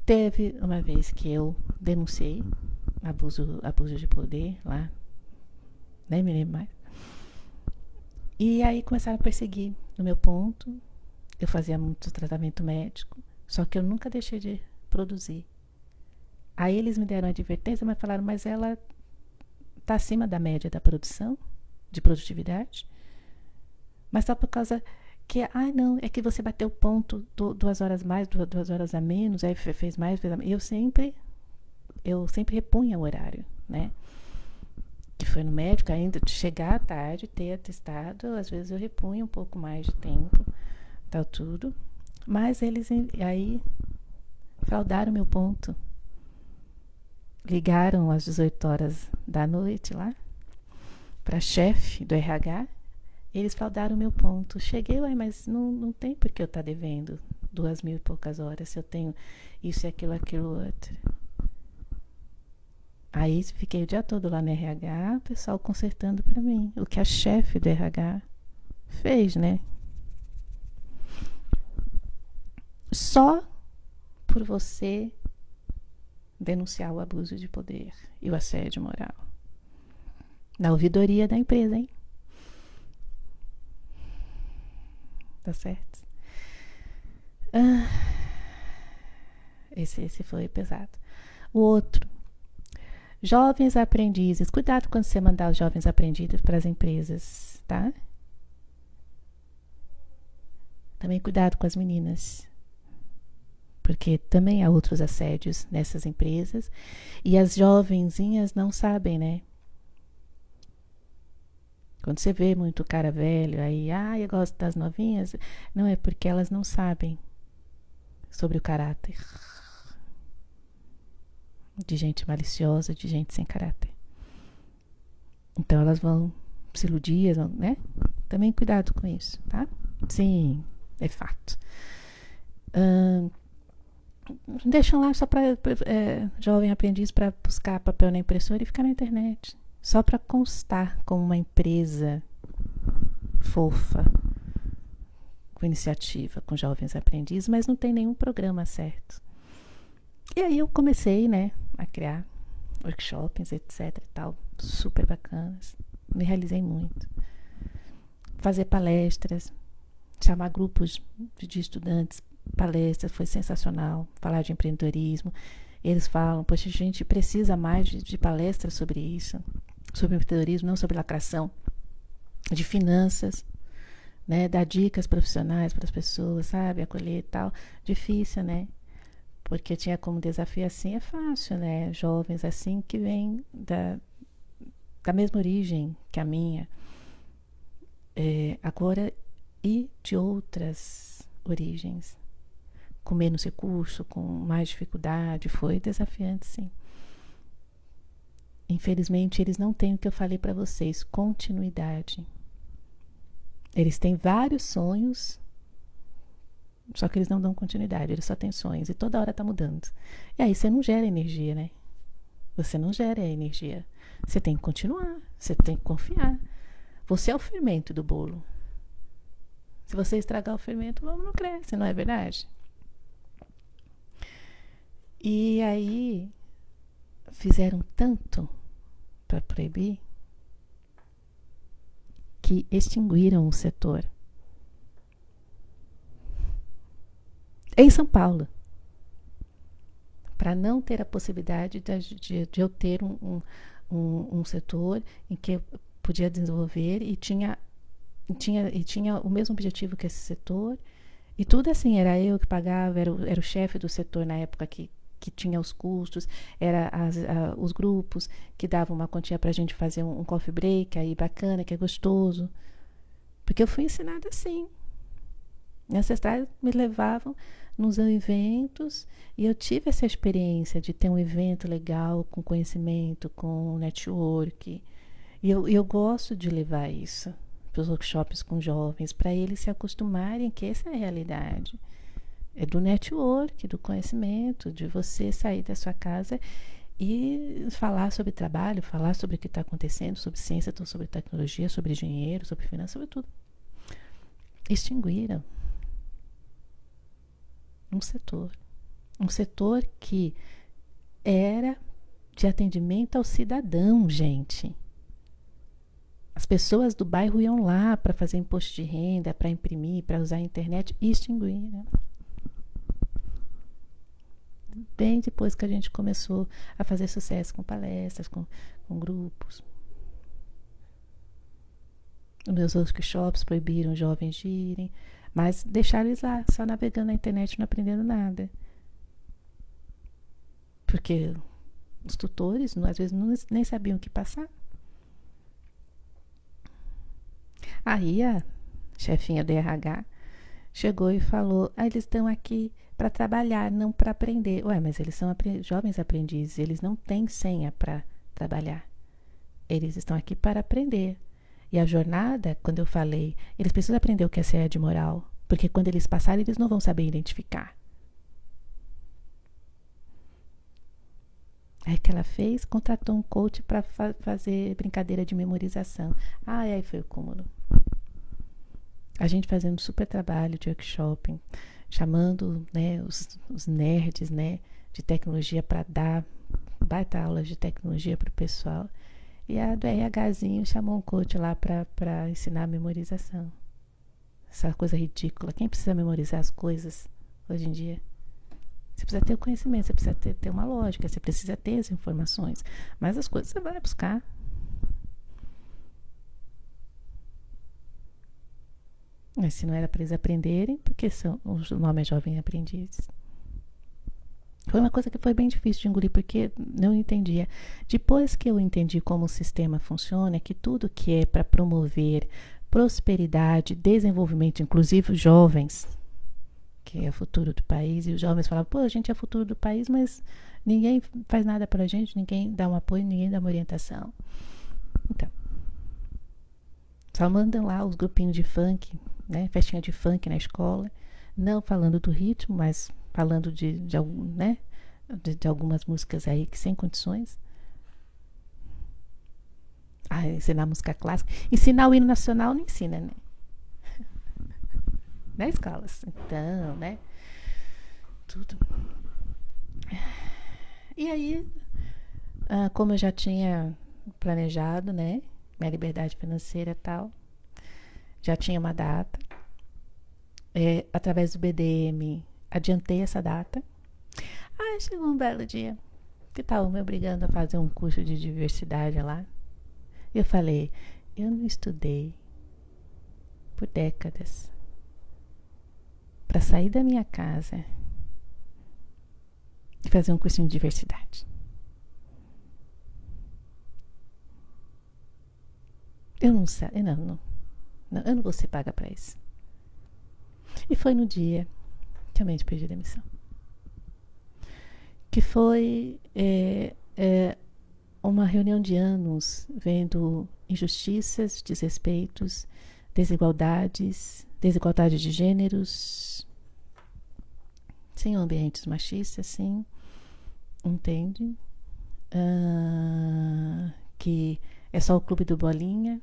Teve uma vez que eu denunciei abuso de poder lá, nem me lembro mais. E aí começaram a perseguir no meu ponto. Eu fazia muito tratamento médico, só que eu nunca deixei de produzir. Aí eles me deram a advertência, mas falaram, mas ela está acima da média da produção, de produtividade. Mas só por causa que, não, é que você bateu ponto 2 horas mais, 2 horas a menos, aí fez mais, fez a menos. Eu sempre repunha o horário, né? Que foi no médico ainda, de chegar tarde, ter atestado, às vezes eu repunha um pouco mais de tempo, tal tudo. Mas eles aí fraudaram meu ponto. Ligaram às 18 horas da noite lá para chefe do RH. Eles fraudaram meu ponto. Cheguei, ué, mas não tem por que eu estar devendo 2.000 e poucas horas se eu tenho isso e aquilo outro. Aí fiquei o dia todo lá no RH, o pessoal consertando para mim. O que a chefe do RH fez, né? Só por você denunciar o abuso de poder e o assédio moral. Na ouvidoria da empresa, hein? Tá certo? Esse foi pesado. O outro. Jovens aprendizes. Cuidado quando você mandar os jovens aprendizes para as empresas, tá? Também cuidado com as meninas. Porque também há outros assédios nessas empresas. E as jovenzinhas não sabem, né? Quando você vê muito cara velho aí, eu gosto das novinhas, não é porque elas não sabem sobre o caráter de gente maliciosa, de gente sem caráter. Então elas vão se iludir, né? Também cuidado com isso, tá? Sim, é fato. Deixam lá só para jovem aprendiz para buscar papel na impressora e ficar na internet. Só para constar como uma empresa fofa, com iniciativa, com jovens aprendizes, mas não tem nenhum programa certo. E aí eu comecei, né, a criar workshops, etc e tal, super bacanas. Me realizei muito. Fazer palestras, chamar grupos de estudantes, palestras, foi sensacional. Falar de empreendedorismo. Eles falam, poxa, a gente precisa mais de palestras sobre isso, sobre empreendedorismo, não sobre lacração, de finanças, né, dar dicas profissionais para as pessoas, sabe, acolher e tal. Difícil, né? Porque eu tinha como desafio assim, é fácil, né? Jovens assim que vêm da mesma origem que a minha, agora e de outras origens, com menos recurso, com mais dificuldade, foi desafiante, sim. Infelizmente, eles não têm o que eu falei para vocês, continuidade. Eles têm vários sonhos, só que eles não dão continuidade, eles só têm sonhos e toda hora tá mudando. E aí você não gera energia, né? Você não gera energia. Você tem que continuar, você tem que confiar. Você é o fermento do bolo. Se você estragar o fermento, o bolo não cresce, não é verdade? E aí fizeram tanto para proibir que extinguiram o setor. Em São Paulo, para não ter a possibilidade de eu ter um setor em que eu podia desenvolver e tinha o mesmo objetivo que esse setor, e tudo assim, era eu que pagava, era o chefe do setor na época que tinha os custos, era os grupos que davam uma quantia para a gente fazer um coffee break aí bacana, que é gostoso, porque eu fui ensinada assim. Meus ancestrais me levavam nos eventos e eu tive essa experiência de ter um evento legal, com conhecimento, com network. E eu gosto de levar isso para os workshops com jovens, para eles se acostumarem que essa é a realidade. É do network, do conhecimento, de você sair da sua casa e falar sobre trabalho, falar sobre o que está acontecendo, sobre ciência, sobre tecnologia, sobre dinheiro, sobre finanças, sobre tudo. Extinguiram um setor que era de atendimento ao cidadão, gente. As pessoas do bairro iam lá para fazer imposto de renda, para imprimir, para usar a internet, e extinguiram. Bem depois que a gente começou a fazer sucesso com palestras, com grupos. Os meus workshops proibiram os jovens de irem, mas deixaram eles lá, só navegando na internet, não aprendendo nada. Porque os tutores, às vezes, nem sabiam o que passar. Aí a chefinha do RH chegou e falou: ah, eles estão aqui para trabalhar, não para aprender. Ué, mas eles são jovens aprendizes, eles não têm senha para trabalhar. Eles estão aqui para aprender. E a jornada, quando eu falei, eles precisam aprender o que é assédio moral, porque quando eles passarem, eles não vão saber identificar. Aí que ela fez, contratou um coach para fazer brincadeira de memorização. Ah, aí foi o cúmulo. A gente fazendo super trabalho de workshop, chamando, né, os nerds, né, de tecnologia para dar baita aulas de tecnologia para o pessoal. E a do RHzinho chamou um coach lá para ensinar a memorização. Essa coisa ridícula. Quem precisa memorizar as coisas hoje em dia? Você precisa ter o conhecimento, você precisa ter uma lógica, você precisa ter as informações. Mas as coisas você vai buscar. Mas se não era para eles aprenderem, porque o nome é Jovem Aprendiz. Foi uma coisa que foi bem difícil de engolir, porque não entendia. Depois que eu entendi como o sistema funciona, que tudo que é para promover prosperidade, desenvolvimento, inclusive os jovens, que é o futuro do país, e os jovens falavam, pô, a gente é o futuro do país, mas ninguém faz nada pra gente, ninguém dá um apoio, ninguém dá uma orientação. Então, só mandam lá os grupinhos de funk, né, festinha de funk na escola, não falando do ritmo, mas falando de algumas músicas aí que sem condições. Ah, ensinar música clássica. Ensinar o hino nacional não ensina, né? Na escola. Então, né? Tudo. E aí, como eu já tinha planejado, né? Minha liberdade financeira e tal, já tinha uma data. Através do BDM, adiantei essa data. Aí chegou um belo dia que estavam me obrigando a fazer um curso de diversidade lá. E eu falei, eu não estudei por décadas para sair da minha casa e fazer um cursinho de diversidade. Eu não vou ser paga para isso. E foi no dia que eu pedi demissão. Que foi uma reunião de anos vendo injustiças, desrespeitos, desigualdades, desigualdade de gêneros, sim, ambientes machistas, sim, entende? Que é só o clube do bolinha,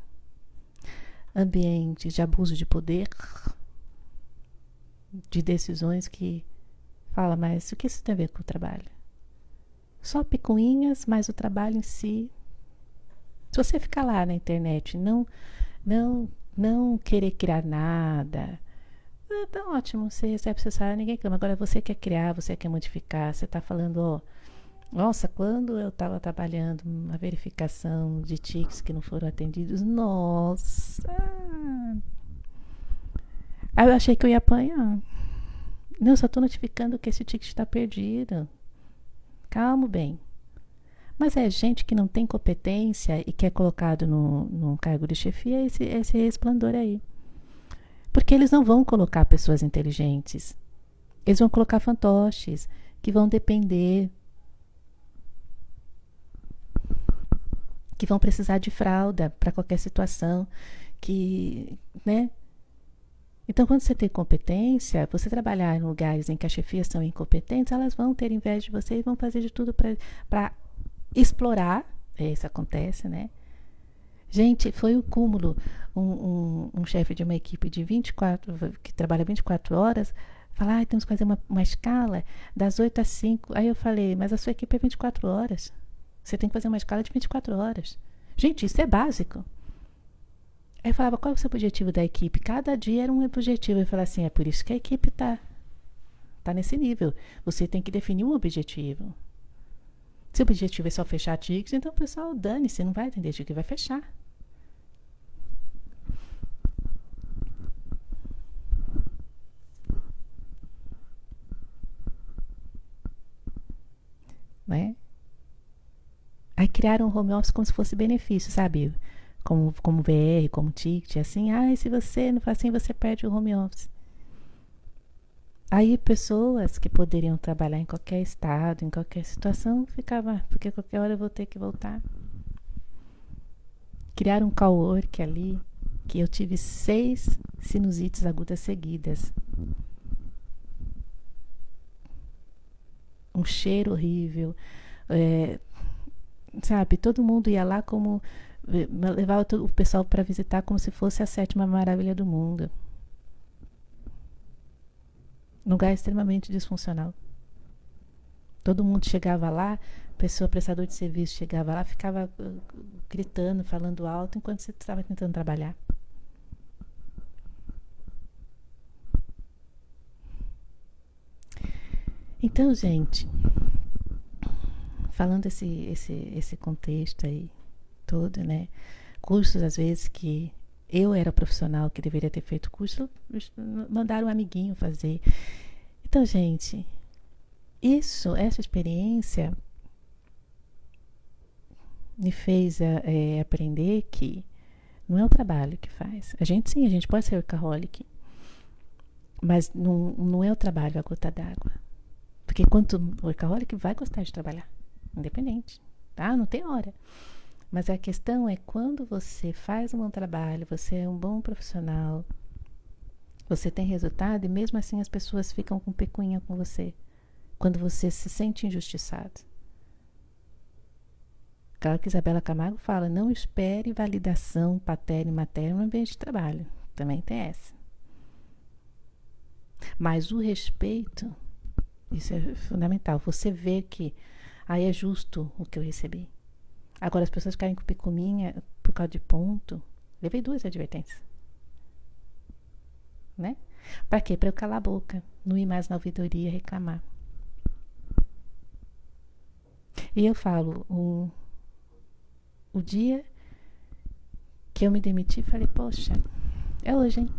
ambientes de abuso de poder, de decisões que fala, mas o que isso tem a ver com o trabalho? Só picuinhas, mas o trabalho em si. Se você ficar lá na internet, não querer criar nada, tá ótimo, você recebe seu salário, ninguém clama. Agora você quer criar, você quer modificar, você tá falando, ó, nossa, quando eu tava trabalhando uma verificação de tickets que não foram atendidos, nossa, aí eu achei que eu ia apanhar. Não, só tô notificando que esse ticket está perdido. Calma, bem. Mas é gente que não tem competência e que é colocado no cargo de chefia, esse resplandor aí. Porque eles não vão colocar pessoas inteligentes. Eles vão colocar fantoches que vão depender, que vão precisar de fralda para qualquer situação, que, né? Então, quando você tem competência, você trabalhar em lugares em que as chefias são incompetentes, elas vão ter inveja de você e vão fazer de tudo para explorar. Isso acontece, né? Gente, foi o cúmulo. Um chefe de uma equipe de 24, que trabalha 24 horas, fala, temos que fazer uma escala das 8 às 5. Aí eu falei, mas a sua equipe é 24 horas. Você tem que fazer uma escala de 24 horas. Gente, isso é básico. Aí eu falava, qual é o seu objetivo da equipe? Cada dia era um objetivo. Eu falava assim, é por isso que a equipe tá nesse nível. Você tem que definir um objetivo. Se o objetivo é só fechar tickets, então o pessoal, dane-se, não vai atender ticket, vai fechar. Né? Aí criaram um home office como se fosse benefício, sabe? Como VR, como ticket, assim, se você não faz assim, você perde o home office. Aí pessoas que poderiam trabalhar em qualquer estado, em qualquer situação, ficavam, porque qualquer hora eu vou ter que voltar. Criaram um cowork ali, que eu tive 6 sinusites agudas seguidas. Um cheiro horrível. é, Sabe, todo mundo ia lá como levava o pessoal para visitar como se fosse a 7ª maravilha do mundo. Um lugar extremamente disfuncional. Todo mundo chegava lá, pessoa prestador de serviço chegava lá, ficava gritando, falando alto enquanto você estava tentando trabalhar. Então, gente, falando esse contexto aí todo, né? Cursos, às vezes, que eu era profissional que deveria ter feito curso, mandaram um amiguinho fazer. Então, gente, essa experiência me fez aprender que não é o trabalho que faz. A gente pode ser workaholic, mas não é o trabalho a gota d'água. Porque quanto workaholic vai gostar de trabalhar, independente, tá? Não tem hora. Mas a questão é quando você faz um bom trabalho, você é um bom profissional, você tem resultado e mesmo assim as pessoas ficam com pecuinha com você. Quando você se sente injustiçado. Claro que Isabela Camargo fala, não espere validação paterna e materna no ambiente de trabalho. Também tem essa. Mas o respeito, isso é fundamental. Você vê que aí é justo o que eu recebi. Agora as pessoas ficarem com picuinha por causa de ponto. Levei 2 advertências. Né? Pra quê? Pra eu calar a boca. Não ir mais na ouvidoria reclamar. E eu falo, o dia que eu me demiti, falei, poxa, é hoje, hein?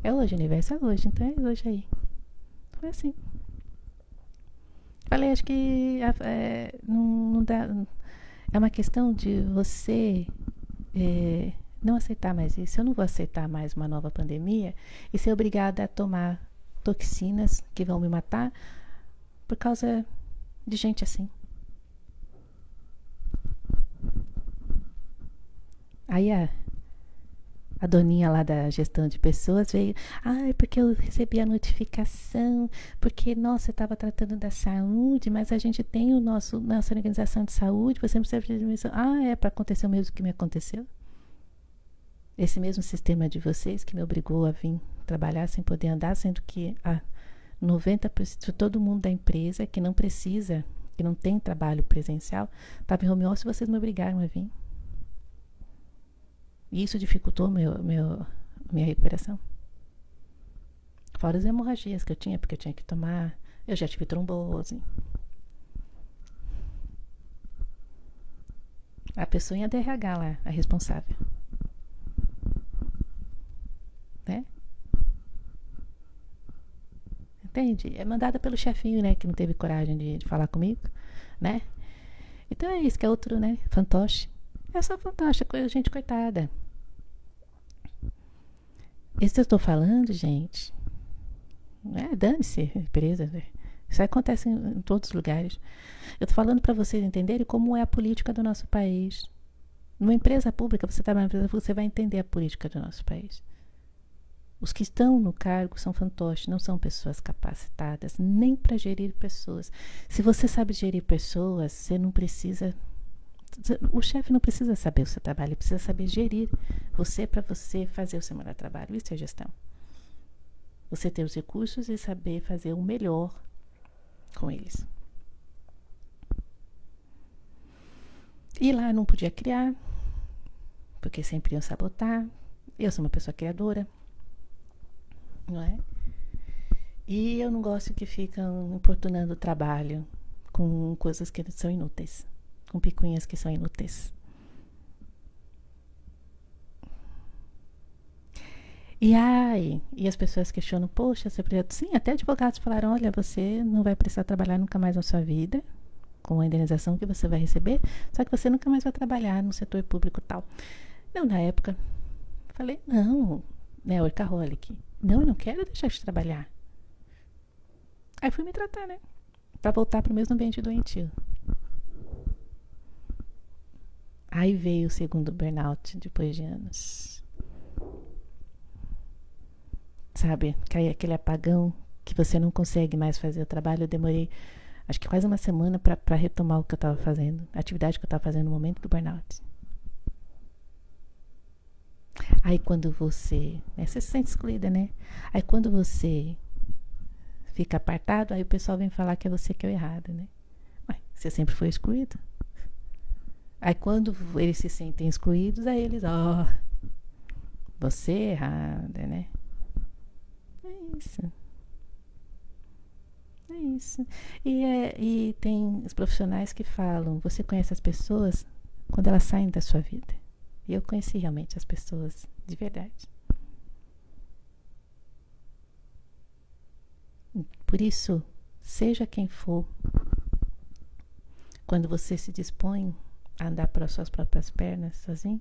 É hoje, o universo é hoje, então é hoje aí. Foi assim. Falei, acho que não dá. É uma questão de você não aceitar mais isso. Eu não vou aceitar mais uma nova pandemia e ser obrigada a tomar toxinas que vão me matar por causa de gente assim. Aí a doninha lá da gestão de pessoas veio, porque eu recebi a notificação, porque, nossa, eu estava tratando da saúde, mas a gente tem nossa organização de saúde, você não precisa de admissão. É para acontecer o mesmo que me aconteceu? Esse mesmo sistema de vocês que me obrigou a vir trabalhar sem poder andar, sendo que 90% de todo mundo da empresa que não precisa, que não tem trabalho presencial, estava em home office, vocês me obrigaram a vir. E isso dificultou minha recuperação. Fora as hemorragias que eu tinha, porque eu tinha que tomar. Eu já tive trombose. A pessoa em ADRH lá, a responsável. Né? Entende? É mandada pelo chefinho, né? Que não teve coragem de falar comigo, né? Então é isso, que é outro, né? Fantoche. É só fantoche, gente coitada. Isso que eu tô falando, gente, dane-se, empresa. Isso acontece em todos os lugares. Eu tô falando para vocês entenderem como é a política do nosso país. Numa empresa pública, você trabalha numa empresa pública, você vai entender a política do nosso país. Os que estão no cargo são fantoches, não são pessoas capacitadas, nem para gerir pessoas. Se você sabe gerir pessoas, você não precisa. O chefe não precisa saber o seu trabalho, ele precisa saber gerir você para você fazer o seu melhor trabalho. Isso é gestão. Você ter os recursos e saber fazer o melhor com eles. E lá eu não podia criar, porque sempre iam sabotar. Eu sou uma pessoa criadora, não é? E eu não gosto que ficam importunando o trabalho com coisas que são inúteis. Com picuinhas que são inúteis. E as pessoas questionam, poxa, seu projeto... Sim, até advogados falaram, olha, você não vai precisar trabalhar nunca mais na sua vida, com a indenização que você vai receber, só que você nunca mais vai trabalhar no setor público e tal. Eu, na época, falei, não, né, workaholic. Não, eu não quero deixar de trabalhar. Aí fui me tratar, né? Pra voltar pro mesmo ambiente doentio. Aí veio o segundo burnout depois de anos. Sabe? Cai aquele apagão que você não consegue mais fazer o trabalho. Eu demorei, acho que quase uma semana pra retomar o que eu tava fazendo, a atividade que eu tava fazendo no momento do burnout. Aí quando você, né, você se sente excluída, né? Aí quando você fica apartado, aí o pessoal vem falar que é você que é o errado, né? Ué, você sempre foi excluído. Aí quando eles se sentem excluídos, aí eles, ó, você é errada, né? É isso. É isso. E tem os profissionais que falam, você conhece as pessoas quando elas saem da sua vida. E eu conheci realmente as pessoas de verdade. Por isso, seja quem for, quando você se dispõe a andar pelas suas próprias pernas sozinho,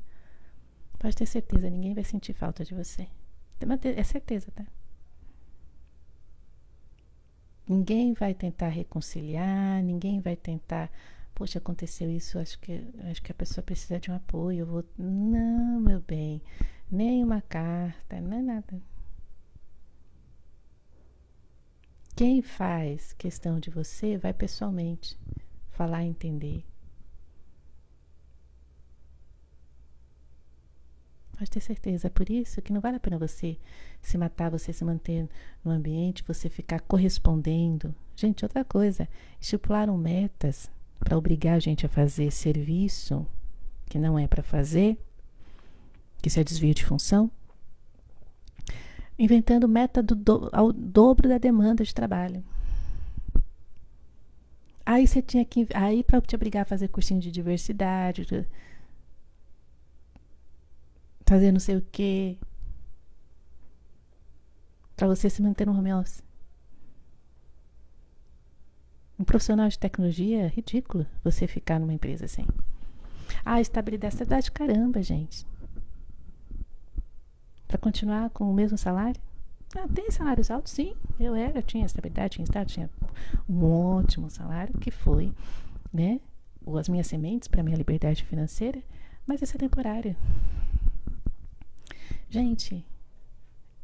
pode ter certeza, ninguém vai sentir falta de você. É certeza, tá? Ninguém vai tentar reconciliar, ninguém vai tentar, poxa, aconteceu isso, acho que a pessoa precisa de um apoio, eu vou. Não, meu bem, nem uma carta, não é nada. Quem faz questão de você vai pessoalmente falar e entender. Pode ter certeza. É por isso que não vale a pena você se matar, você se manter no ambiente, você ficar correspondendo. Gente, outra coisa, estipularam metas para obrigar a gente a fazer serviço que não é para fazer, que isso é desvio de função, inventando meta ao dobro da demanda de trabalho. Aí você tinha que. Aí, para te obrigar a fazer cursinho de diversidade, fazer não sei o quê, para você se manter no home office. Um profissional de tecnologia é ridículo você ficar numa empresa assim. Ah, estabilidade, estabilidade, caramba, gente. Para continuar com o mesmo salário? Ah, tem salários altos, sim. Eu tinha estabilidade, tinha estado, tinha um ótimo salário que foi, né? As minhas sementes para minha liberdade financeira, mas isso é temporário. Gente,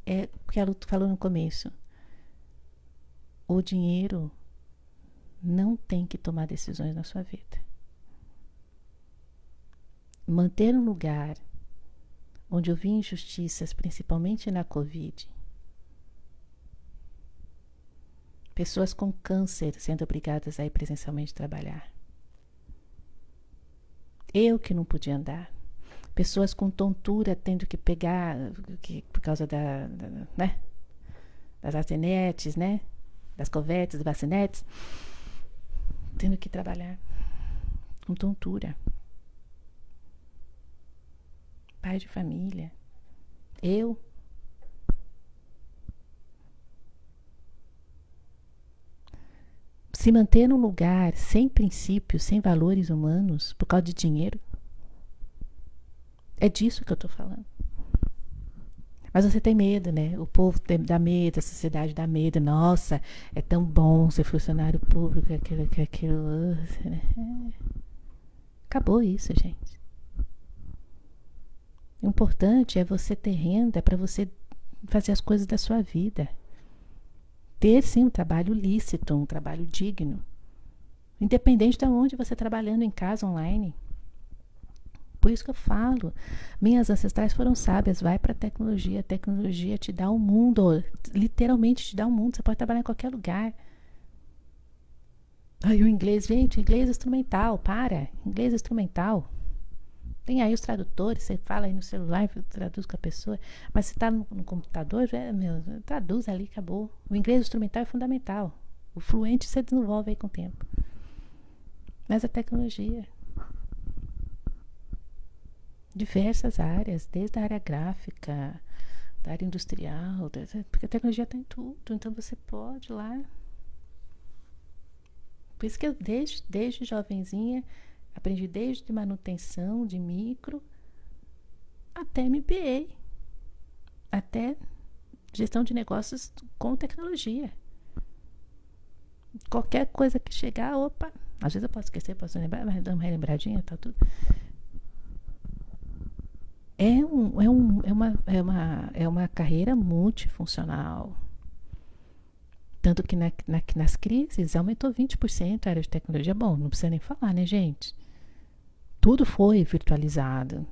é o que a Lu falou no começo. O dinheiro não tem que tomar decisões na sua vida. Manter um lugar onde eu vi injustiças, principalmente na Covid, pessoas com câncer sendo obrigadas a ir presencialmente trabalhar, eu que não podia andar, pessoas com tontura tendo que pegar, por causa né, das vacinetes, né, das covetes, das vacinetes, tendo que trabalhar com tontura. Pai de família. Eu. Se manter num lugar sem princípios, sem valores humanos, por causa de dinheiro. É disso que eu tô falando. Mas você tem medo, né? O povo dá medo, a sociedade dá medo. Nossa, é tão bom ser funcionário público, aquilo. Acabou isso, gente. O importante é você ter renda para você fazer as coisas da sua vida. Ter sim um trabalho lícito, um trabalho digno. Independente de onde você está trabalhando, em casa, online. Por isso que eu falo, minhas ancestrais foram sábias, vai para a tecnologia te dá um mundo, literalmente te dá um mundo, você pode trabalhar em qualquer lugar. Aí o inglês, gente, inglês instrumental, inglês instrumental. Tem aí os tradutores, você fala aí no celular, traduz com a pessoa, mas se está no computador, traduz ali, acabou. O inglês instrumental é fundamental. O fluente você desenvolve aí com o tempo. Mas a tecnologia, diversas áreas, desde a área gráfica, da área industrial, porque a tecnologia está em tudo, então você pode ir lá. Por isso que eu, desde jovenzinha, aprendi desde manutenção de micro até MBA, até gestão de negócios com tecnologia. Qualquer coisa que chegar, opa, às vezes eu posso esquecer, posso lembrar, mas dá uma relembradinha, tá tudo. É uma carreira multifuncional. Tanto que nas crises aumentou 20% a área de tecnologia. Bom, não precisa nem falar, né, gente? Tudo foi virtualizado.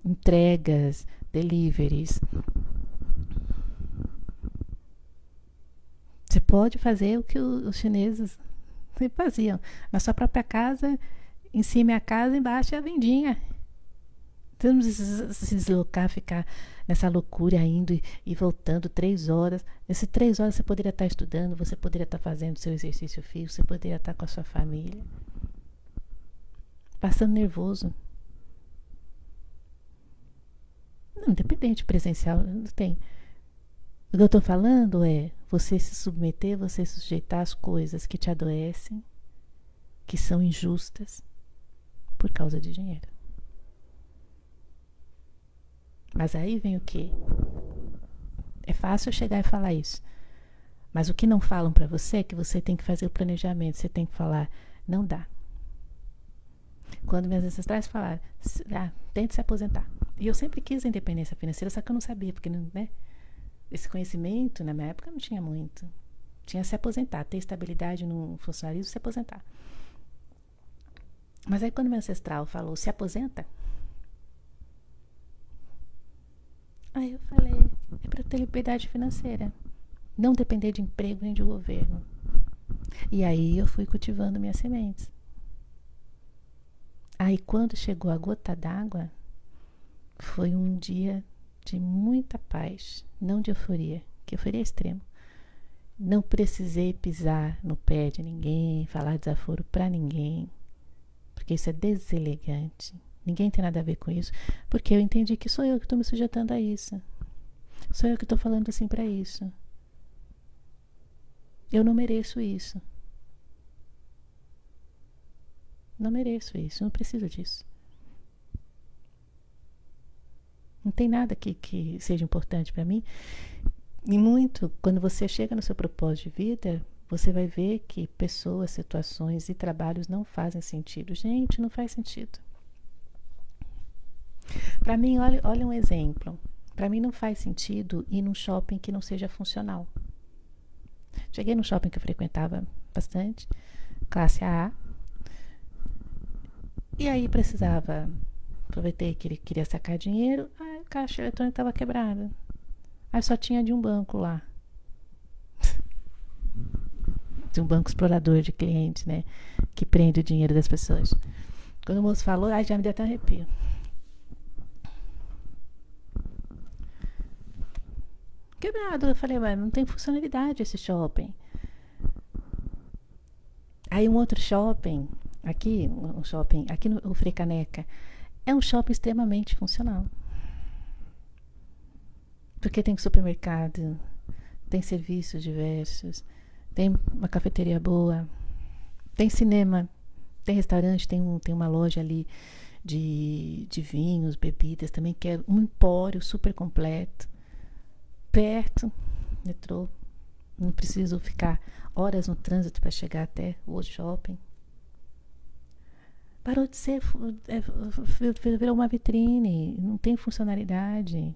Entregas, deliveries. Você pode fazer o que os chineses faziam. Na sua própria casa, em cima é a casa, embaixo é a vendinha. Você não precisa se deslocar, ficar nessa loucura indo e voltando 3 horas. Nessas 3 horas você poderia estar estudando, você poderia estar fazendo seu exercício físico, você poderia estar com a sua família. Passando nervoso. Não, independente presencial, não tem. O que eu estou falando é você se submeter, você se sujeitar às coisas que te adoecem, que são injustas, por causa de dinheiro. Mas aí vem o quê? É fácil chegar e falar isso. Mas o que não falam para você é que você tem que fazer o planejamento. Você tem que falar, não dá. Quando meus ancestrais falaram, tente se aposentar. E eu sempre quis a independência financeira, só que eu não sabia, porque né, esse conhecimento, na minha época, não tinha muito. Tinha se aposentar, ter estabilidade no funcionalismo, se aposentar. Mas aí quando meu ancestral falou, se aposenta, aí eu falei, é para ter liberdade financeira. Não depender de emprego nem de governo. E aí eu fui cultivando minhas sementes. Aí quando chegou a gota d'água, foi um dia de muita paz, não de euforia, que euforia é extrema. Não precisei pisar no pé de ninguém, falar desaforo para ninguém, porque isso é deselegante. Ninguém tem nada a ver com isso, porque eu entendi que sou eu que estou me sujeitando a isso. Sou eu que estou falando assim para isso. Eu não mereço isso. Não mereço isso, não preciso disso. Não tem nada que seja importante para mim. E muito, quando você chega no seu propósito de vida, você vai ver que pessoas, situações e trabalhos não fazem sentido. Gente, não faz sentido. Para mim, olha um exemplo. Para mim não faz sentido ir num shopping que não seja funcional. Cheguei num shopping que eu frequentava bastante, classe A. E aí precisava, aproveitei que ele queria sacar dinheiro, aí o caixa eletrônico estava quebrado. Aí só tinha de um banco lá. De um banco explorador de clientes, né? Que prende o dinheiro das pessoas. Quando o moço falou, aí já me deu até um arrepio. Quebrado. Eu falei, mas não tem funcionalidade esse shopping. Aí um outro shopping, aqui no Frei Caneca, é um shopping extremamente funcional. Porque tem supermercado, tem serviços diversos, tem uma cafeteria boa, tem cinema, tem restaurante, tem uma loja ali de vinhos, bebidas também, que é um empório super completo. Perto, metrô. Não preciso ficar horas no trânsito para chegar até o outro shopping. Parou de ser, virou uma vitrine, não tem funcionalidade.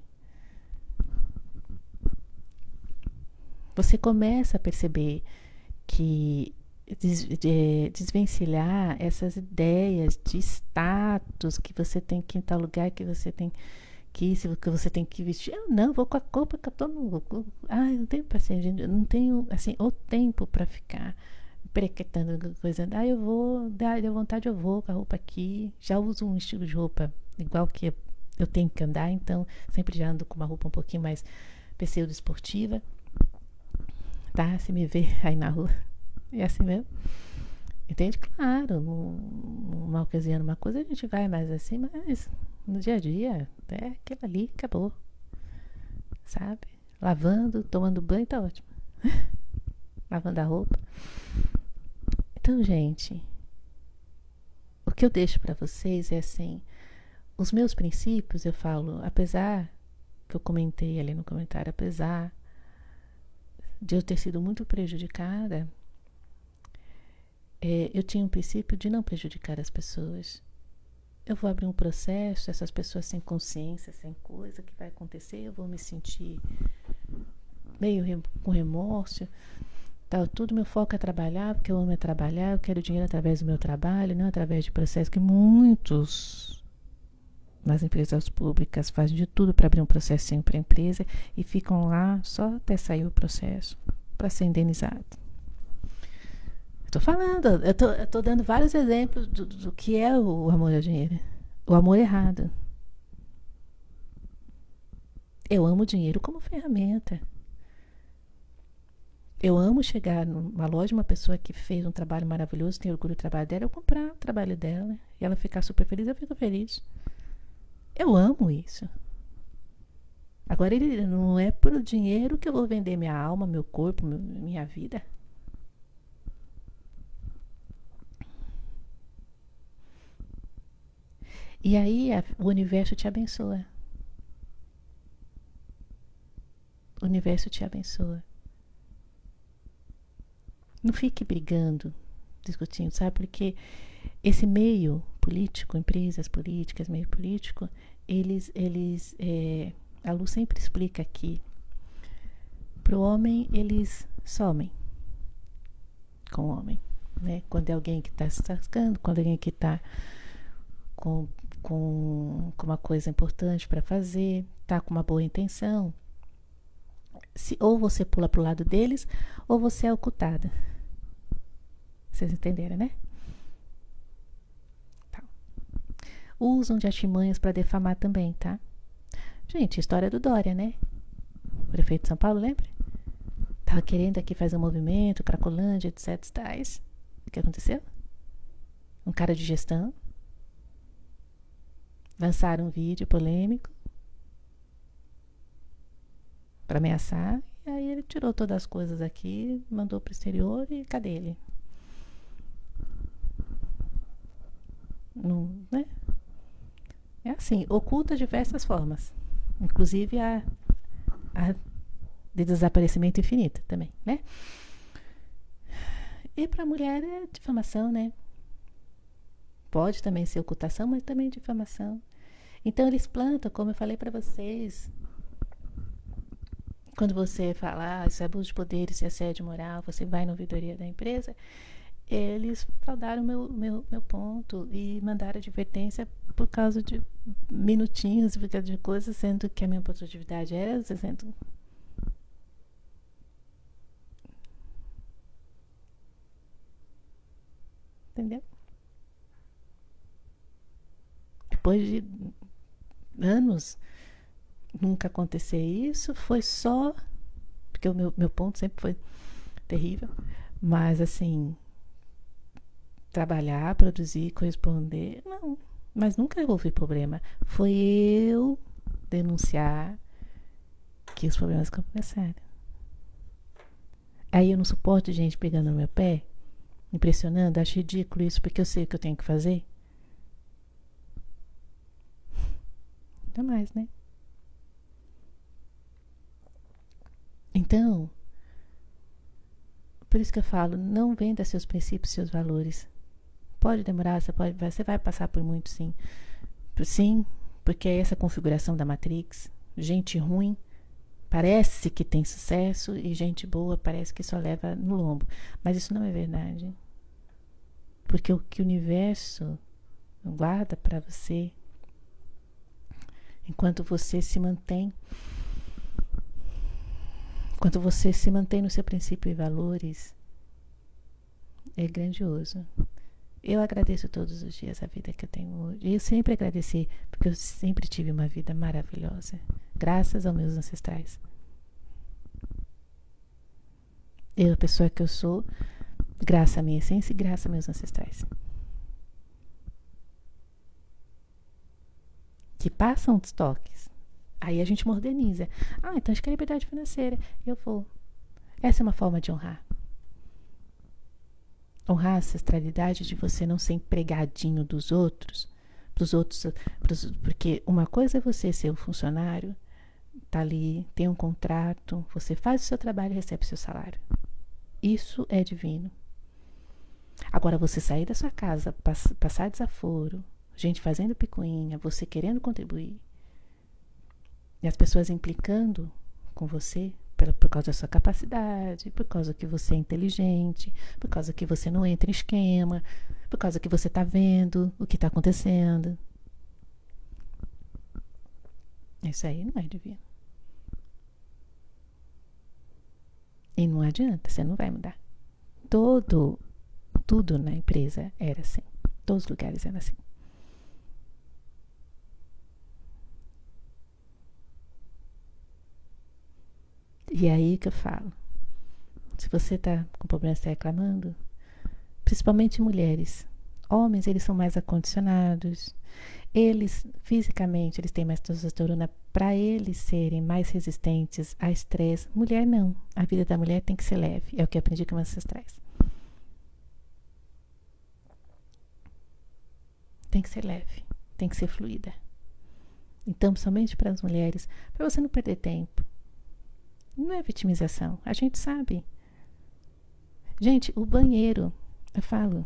Você começa a perceber que desvencilhar essas ideias de status, que você tem que ir em tal lugar, que você tem que você tem que vestir. Eu não, vou com a roupa que eu tô no. Ai, não tenho paciência, eu não tenho assim o tempo para ficar perequetando coisa. Deu vontade, eu vou com a roupa aqui. Já uso um estilo de roupa igual que eu tenho que andar, então sempre já ando com uma roupa um pouquinho mais pseudo esportiva. Tá? Se me ver aí na rua. É assim mesmo. Entende? Claro, numa ocasião, uma coisa a gente vai mais assim, mas no dia a dia, aquilo ali, acabou. Sabe? Lavando, tomando banho, tá ótimo. Lavando a roupa. Então, gente, o que eu deixo pra vocês é assim, os meus princípios, eu falo, apesar que eu comentei ali no comentário, apesar de eu ter sido muito prejudicada, eu tinha um princípio de não prejudicar as pessoas. Eu vou abrir um processo, essas pessoas sem consciência, sem coisa que vai acontecer, eu vou me sentir meio com remorso. Tal, tudo meu foco é trabalhar, porque eu amo trabalhar, eu quero dinheiro através do meu trabalho, não através de processos que muitos nas empresas públicas fazem de tudo para abrir um processo sempre a empresa e ficam lá só até sair o processo para ser indenizado. Estou falando, eu tô dando vários exemplos do que é o amor ao dinheiro. O amor errado. Eu amo o dinheiro como ferramenta. Eu amo chegar numa loja, uma pessoa que fez um trabalho maravilhoso, tem orgulho do trabalho dela, eu comprar o trabalho dela e ela ficar super feliz, eu fico feliz. Eu amo isso. Agora, ele não é por dinheiro que eu vou vender minha alma, meu corpo, minha vida. E aí o universo te abençoa. O universo te abençoa. Não fique brigando, discutindo, sabe? Porque esse meio político, empresas políticas, meio político, a Lu sempre explica aqui, pro homem eles somem com o homem, né? Quando é alguém que está se tascando, quando é alguém que está com uma coisa importante para fazer, tá com uma boa intenção, ou você pula pro lado deles, ou você é ocultada. Vocês entenderam, né? Tá. Usam de artimanhas para defamar também, tá? Gente, história do Dória, né? O prefeito de São Paulo, lembra? Tava querendo aqui fazer um movimento, Cracolândia, etc. tais. O que aconteceu? Um cara de gestão. Lançaram um vídeo polêmico para ameaçar. E aí ele tirou todas as coisas aqui, mandou pro exterior e cadê ele? Não, né? É assim, oculta de diversas formas. Inclusive a de desaparecimento infinito também, né? E para a mulher é difamação, né? Pode também ser ocultação, mas também difamação. Então eles plantam, como eu falei para vocês, quando você fala, isso é abuso de poder, isso é assédio moral, você vai na ouvidoria da empresa, eles fraudaram meu ponto e mandaram advertência por causa de minutinhos, por causa de coisas, sendo que a minha produtividade era 60. Entendeu? Depois de anos nunca acontecer isso, foi só porque o meu ponto sempre foi terrível, mas assim, trabalhar, produzir, corresponder, não, mas nunca houve problema. Foi eu denunciar que os problemas começaram. Aí eu não suporto gente pegando no meu pé, impressionando, acho ridículo isso, porque eu sei o que eu tenho que fazer. Ainda mais, né? Então, por isso que eu falo, não venda seus princípios, seus valores. Pode demorar, você vai passar por muito, sim. Sim, porque é essa configuração da Matrix. Gente ruim parece que tem sucesso e gente boa parece que só leva no lombo. Mas isso não é verdade. Porque o que o universo guarda para você, enquanto você se mantém no seu princípio e valores, é grandioso. Eu agradeço todos os dias a vida que eu tenho hoje. E eu sempre agradeci, porque eu sempre tive uma vida maravilhosa, graças aos meus ancestrais. Eu, a pessoa que eu sou, graças à minha essência e graças aos meus ancestrais. Que passam os toques. Aí a gente moderniza. Então acho que é liberdade financeira. Eu vou. Essa é uma forma de honrar. Honrar a ancestralidade de você não ser empregadinho dos outros, porque uma coisa é você ser um funcionário, tá ali, tem um contrato, você faz o seu trabalho e recebe o seu salário. Isso é divino. Agora, você sair da sua casa, passar desaforo, gente fazendo picuinha, você querendo contribuir, e as pessoas implicando com você por causa da sua capacidade, por causa que você é inteligente, por causa que você não entra em esquema, por causa que você está vendo o que está acontecendo. Isso aí não é divino. E não adianta, você não vai mudar. Tudo na empresa era assim. Todos os lugares eram assim. E é aí que eu falo. Se você está com problema, está reclamando, principalmente mulheres. Homens, eles são mais acondicionados. Eles, fisicamente, eles têm mais testosterona para eles serem mais resistentes a estresse. Mulher, não. A vida da mulher tem que ser leve. É o que eu aprendi com meus ancestrais. Tem que ser leve. Tem que ser fluida. Então, somente para as mulheres, para você não perder tempo. Não é vitimização. A gente sabe. Gente, o banheiro, eu falo,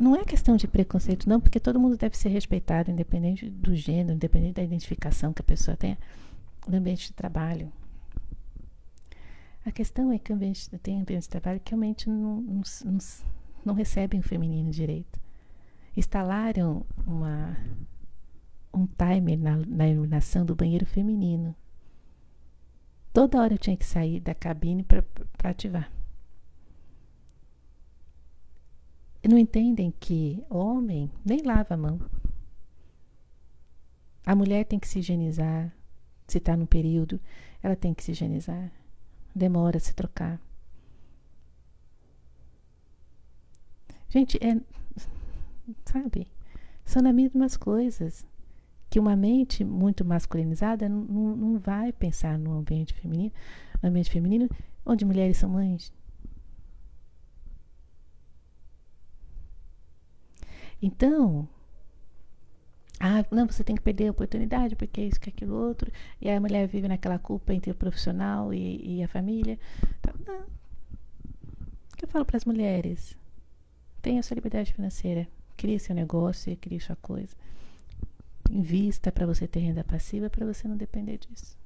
não é questão de preconceito, não, porque todo mundo deve ser respeitado, independente do gênero, independente da identificação que a pessoa tenha no ambiente de trabalho. A questão é que tem ambiente de trabalho que realmente não recebem o feminino direito. Instalaram um timer na iluminação do banheiro feminino. Toda hora eu tinha que sair da cabine para ativar. Não entendem que homem nem lava a mão. A mulher tem que se higienizar. Se está num período, ela tem que se higienizar. Demora a se trocar. Gente, sabe? São as mesmas coisas. Que uma mente muito masculinizada não vai pensar no ambiente feminino, onde mulheres são mães. Então, não, você tem que perder a oportunidade, porque isso, que aquilo outro, e aí a mulher vive naquela culpa entre o profissional e a família. Não. O que eu falo para as mulheres? Tenha sua liberdade financeira, crie seu negócio, crie sua coisa. Invista para você ter renda passiva, para você não depender disso.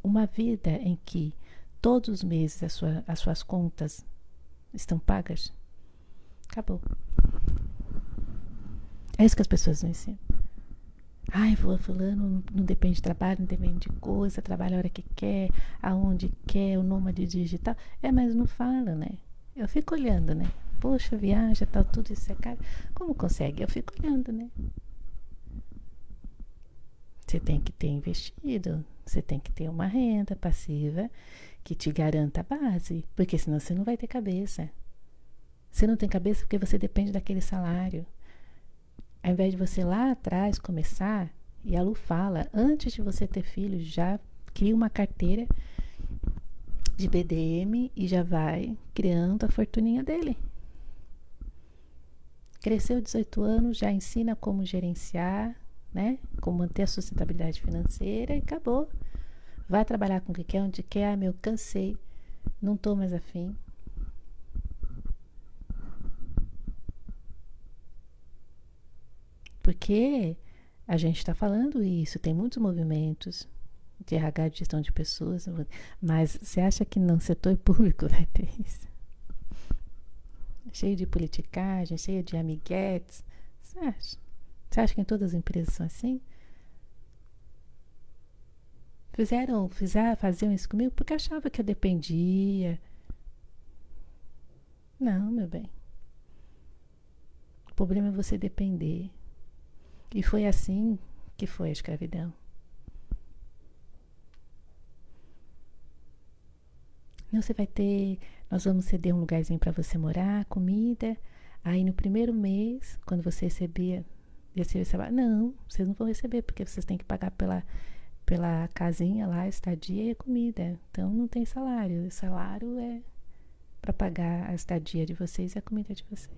Uma vida em que todos os meses as suas contas estão pagas, acabou. É isso que as pessoas não ensinam. Ai, fulano não depende de trabalho, não depende de coisa, trabalha a hora que quer, aonde quer, o nômade digital. Mas não fala, né? Eu fico olhando, né? Poxa, viaja, tal, tudo isso é caro. Como consegue? Eu fico olhando, né? Você tem que ter investido, você tem que ter uma renda passiva que te garanta a base, porque senão você não vai ter cabeça. Você não tem cabeça porque você depende daquele salário. Ao invés de você lá atrás começar, e a Lu fala, antes de você ter filho, já cria uma carteira de BDM e já vai criando a fortuninha dele. Cresceu 18 anos, já ensina como gerenciar, né? Como manter a sustentabilidade financeira e acabou. Vai trabalhar com o que quer, onde quer. Meu, cansei. Não tô mais afim. Porque a gente está falando isso, tem muitos movimentos de RH, de gestão de pessoas, mas você acha que no setor público vai ter isso? Cheio de politicagem, cheio de amiguetes. Você acha? Você acha que em todas as empresas são assim? Faziam isso comigo porque achava que eu dependia. Não, meu bem. O problema é você depender. E foi assim que foi a escravidão. Não, você vai ter, nós vamos ceder um lugarzinho para você morar, comida. Aí no primeiro mês, quando você recebia salário, não, vocês não vão receber, porque vocês têm que pagar pela casinha lá, estadia e comida. Então não tem salário. O salário é para pagar a estadia de vocês e a comida de vocês.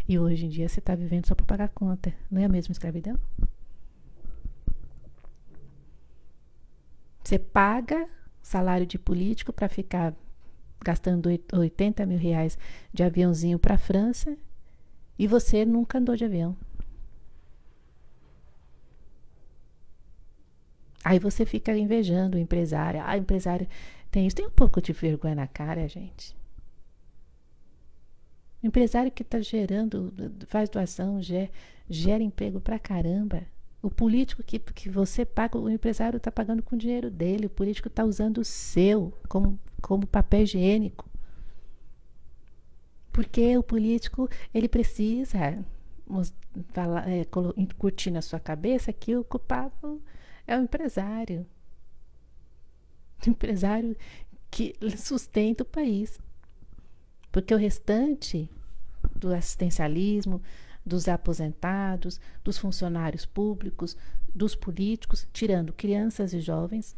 E hoje em dia você está vivendo só para pagar a conta. Não é a mesma escravidão? Você paga salário de político para ficar gastando 80 mil reais de aviãozinho para a França e você nunca andou de avião. Aí você fica invejando o empresário. Ah, o empresário tem isso. Tem um pouco de vergonha na cara, gente. O empresário que está gerando, faz doação, gera emprego pra caramba. O político que você paga, o empresário está pagando com o dinheiro dele. O político está usando o seu como papel higiênico. Porque o político, ele precisa incutir na sua cabeça que o culpado é o empresário. O empresário que sustenta o país. Porque o restante do assistencialismo, dos aposentados, dos funcionários públicos, dos políticos, tirando crianças e jovens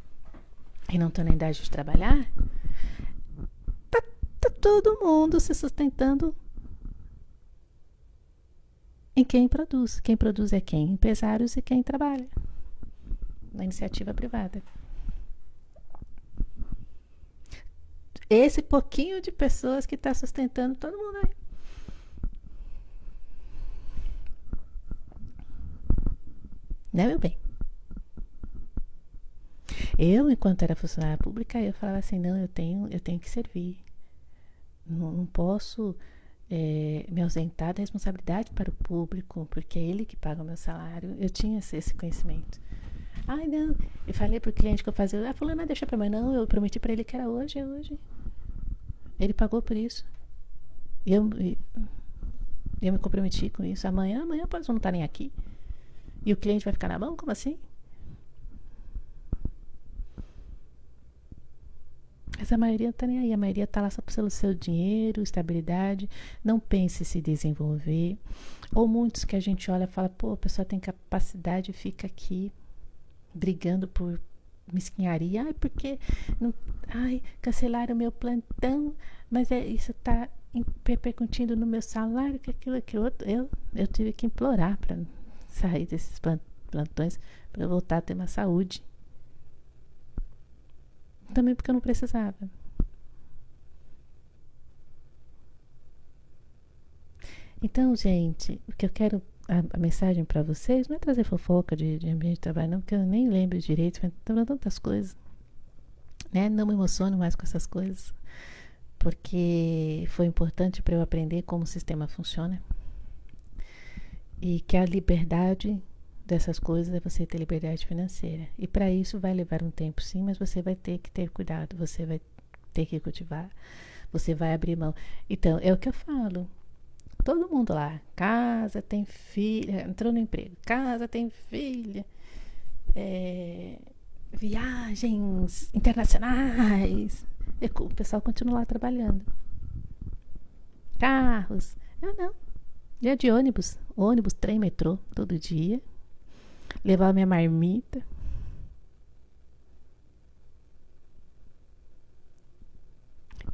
que não estão na idade de trabalhar, tá todo mundo se sustentando em quem produz. Quem produz é quem? Empresários e quem trabalha na iniciativa privada. Esse pouquinho de pessoas que está sustentando todo mundo aí. Né, meu bem? Eu, enquanto era funcionária pública, eu falava assim, não, eu tenho que servir. Não posso me ausentar da responsabilidade para o público, porque é ele que paga o meu salário. Eu tinha esse conhecimento. Ai, não. Eu falei pro cliente que eu fazia. Ah, fulano, deixa pra mim. Não, eu prometi pra ele que era hoje, é hoje. Ele pagou por isso. Eu me comprometi com isso. Amanhã pode não estar nem aqui. E o cliente vai ficar na mão? Como assim? Mas a maioria não tá nem aí. A maioria tá lá só pelo seu dinheiro, estabilidade. Não pense em se desenvolver. Ou muitos que a gente olha e fala, pô, a pessoa tem capacidade e fica aqui brigando por mesquinharia. Ai, porque não, cancelaram o meu plantão, mas isso tá repercutindo no meu salário, que aquilo, outro. Eu tive que implorar para sair desses plantões, para eu voltar a ter uma saúde. Também porque eu não precisava. Então, gente, o que eu quero, a mensagem para vocês não é trazer fofoca de ambiente de trabalho, não, porque eu nem lembro direito, estão falando tantas coisas, né? Não me emociono mais com essas coisas, porque foi importante para eu aprender como o sistema funciona e que a liberdade dessas coisas é você ter liberdade financeira. E para isso vai levar um tempo, sim, mas você vai ter que ter cuidado, você vai ter que cultivar, você vai abrir mão. Então, é o que eu falo. Todo mundo lá, casa, tem filha, entrou no emprego, casa, tem filha, viagens internacionais, e o pessoal continua lá trabalhando. Carros, eu não. Ia de ônibus, trem, metrô, todo dia. Levava minha marmita.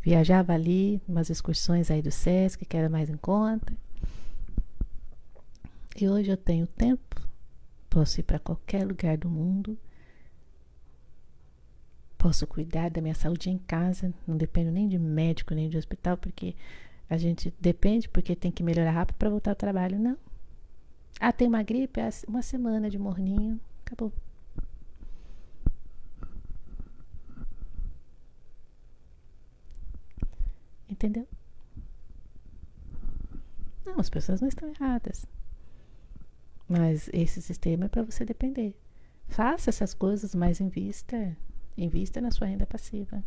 Viajava ali, umas excursões aí do Sesc, que era mais em conta. E hoje eu tenho tempo, posso ir para qualquer lugar do mundo, posso cuidar da minha saúde em casa, não dependo nem de médico, nem de hospital, porque a gente depende, porque tem que melhorar rápido para voltar ao trabalho, não. Ah, tem uma gripe, uma semana de morninho, acabou. Entendeu? Não, as pessoas não estão erradas. Mas esse sistema é para você depender. Faça essas coisas, mas invista na sua renda passiva.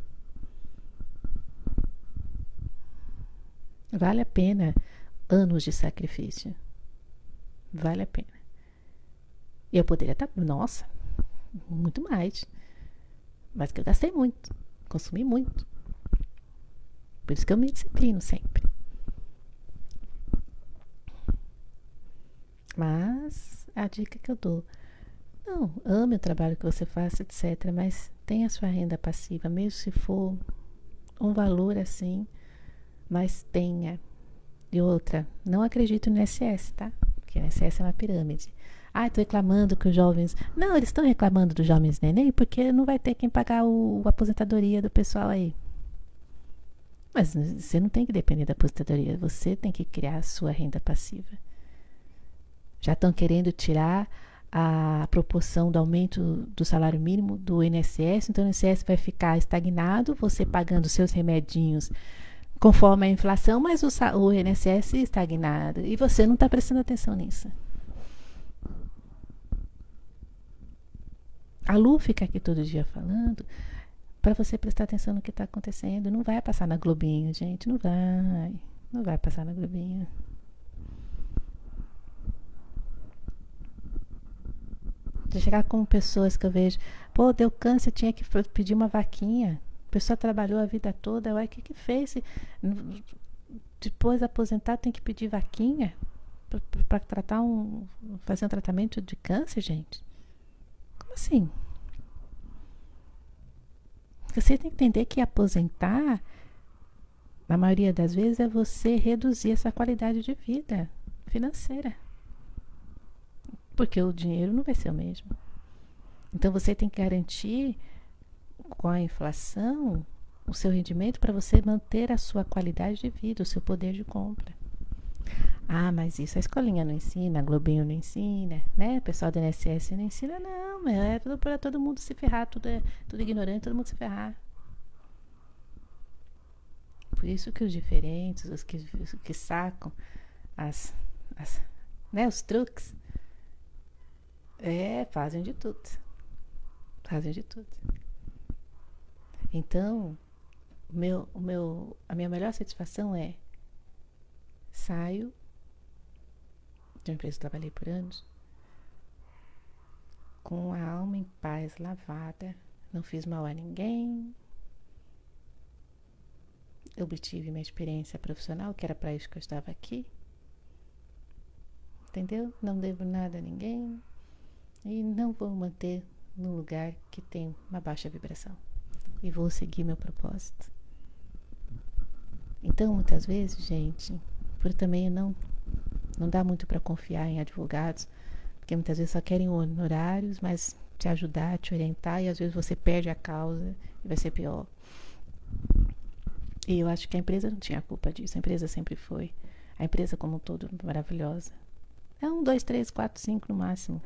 Vale a pena anos de sacrifício. Vale a pena. E eu poderia estar, nossa, muito mais. Mas que eu gastei muito, consumi muito. Por isso que eu me disciplino sempre. Mas a dica que eu dou, não, ame o trabalho que você faça, etc. Mas tenha a sua renda passiva, mesmo se for um valor assim, mas tenha. E outra, não acredito no INSS, tá? Porque o INSS é uma pirâmide. Ah, estou reclamando que os jovens... Não, eles estão reclamando dos jovens neném porque não vai ter quem pagar a aposentadoria do pessoal aí. Mas você não tem que depender da aposentadoria, você tem que criar a sua renda passiva. Já estão querendo tirar a proporção do aumento do salário mínimo do INSS, então o INSS vai ficar estagnado, você pagando seus remedinhos conforme a inflação, mas o INSS estagnado, e você não está prestando atenção nisso. A Lu fica aqui todo dia falando para você prestar atenção no que está acontecendo. Não vai passar na Globinho, gente, não vai. Não vai passar na Globinho. De chegar com pessoas que eu vejo, pô, deu câncer, tinha que pedir uma vaquinha. A pessoa trabalhou a vida toda, ué, o que fez? Depois de aposentar, tem que pedir vaquinha para fazer um tratamento de câncer, gente? Como assim? Você tem que entender que aposentar, na maioria das vezes, é você reduzir essa qualidade de vida financeira. Porque o dinheiro não vai ser o mesmo. Então você tem que garantir com a inflação o seu rendimento para você manter a sua qualidade de vida, o seu poder de compra. Ah, mas isso a escolinha não ensina, a Globinho não ensina, né? O pessoal do INSS não ensina, não. É tudo para todo mundo se ferrar, tudo ignorante, todo mundo se ferrar. Por isso que os diferentes, os que sacam os truques, fazem de tudo. Fazem de tudo. Então, a minha melhor satisfação é saio de uma empresa que trabalhei por anos com a alma em paz, lavada, não fiz mal a ninguém, eu obtive minha experiência profissional, que era para isso que eu estava aqui, entendeu? Não devo nada a ninguém e não vou manter num lugar que tem uma baixa vibração e vou seguir meu propósito. Então, muitas vezes, gente, por também não dá muito para confiar em advogados, porque muitas vezes só querem honorários, mas te ajudar, te orientar, e às vezes você perde a causa e vai ser pior. E eu acho que a empresa não tinha culpa disso, a empresa sempre foi. A empresa como um todo maravilhosa. É 1, 2, 3, 4, 5 no máximo.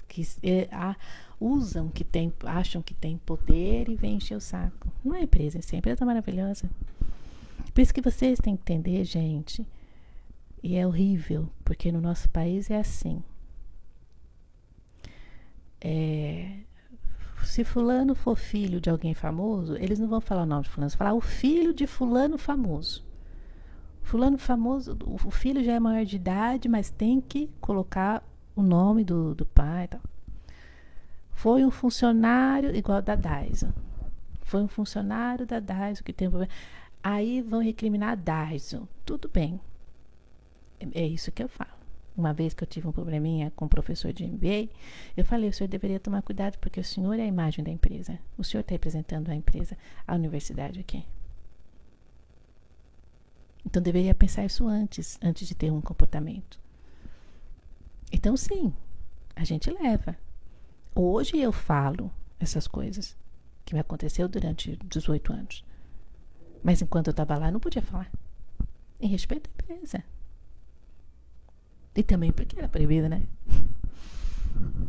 Que acham que tem poder e vem encher o saco. Não é empresa, a empresa tá maravilhosa. Por isso que vocês têm que entender, gente, e é horrível, porque no nosso país é assim. Se fulano for filho de alguém famoso, eles não vão falar o nome de fulano, vão falar o filho de fulano famoso. Fulano famoso, o filho já é maior de idade, mas tem que colocar o nome do pai e tal. Foi um funcionário igual da Daiso. Foi um funcionário da Daiso que tem um problema. Aí vão recriminar a Daiso. Tudo bem. É isso que eu falo. Uma vez que eu tive um probleminha com o professor de MBA, eu falei, o senhor deveria tomar cuidado porque o senhor é a imagem da empresa. O senhor está representando a empresa, a universidade aqui. Então deveria pensar isso antes de ter um comportamento. Então sim, a gente leva. Hoje eu falo essas coisas que me aconteceu durante 18 anos. Mas enquanto eu estava lá, eu não podia falar. Em respeito à empresa. E também porque era proibido, né?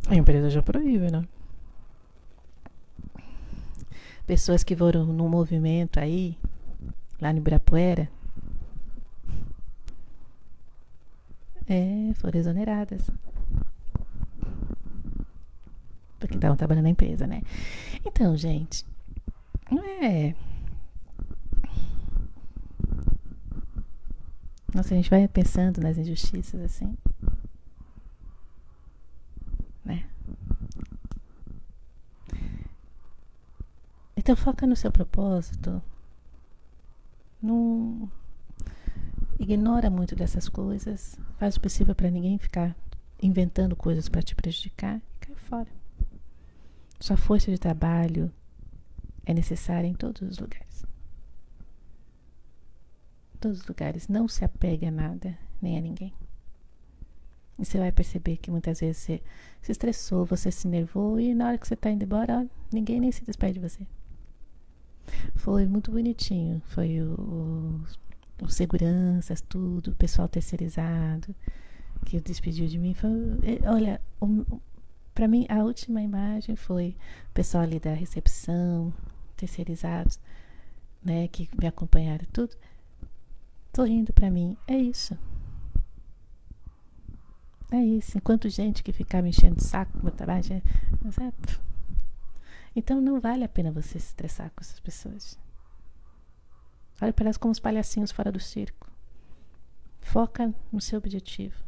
A empresa já proíbe, né? Pessoas que foram num movimento aí, lá no Ibirapuera, foram exoneradas. Porque estavam trabalhando na empresa, né? Então, gente, não é... Nossa, a gente vai pensando nas injustiças assim, né? Então foca no seu propósito. Não ignora muito dessas coisas. Faz o possível para ninguém ficar inventando coisas para te prejudicar e cai fora. Sua força de trabalho é necessária em todos os lugares. Todos os lugares. Não se apegue a nada, nem a ninguém. E você vai perceber que muitas vezes você se estressou, você se nervou e na hora que você tá indo embora, ninguém nem se despede de você. Foi muito bonitinho. Foi os seguranças, tudo, o pessoal terceirizado que despediu de mim. Foi, olha, pra mim a última imagem foi o pessoal ali da recepção, terceirizados, né, que me acompanharam tudo, sorrindo pra mim. É isso. É isso. Enquanto gente que ficava me enchendo o saco com meu trabalho, então não vale a pena você se estressar com essas pessoas. Olha para elas como os palhacinhos fora do circo. Foca no seu objetivo.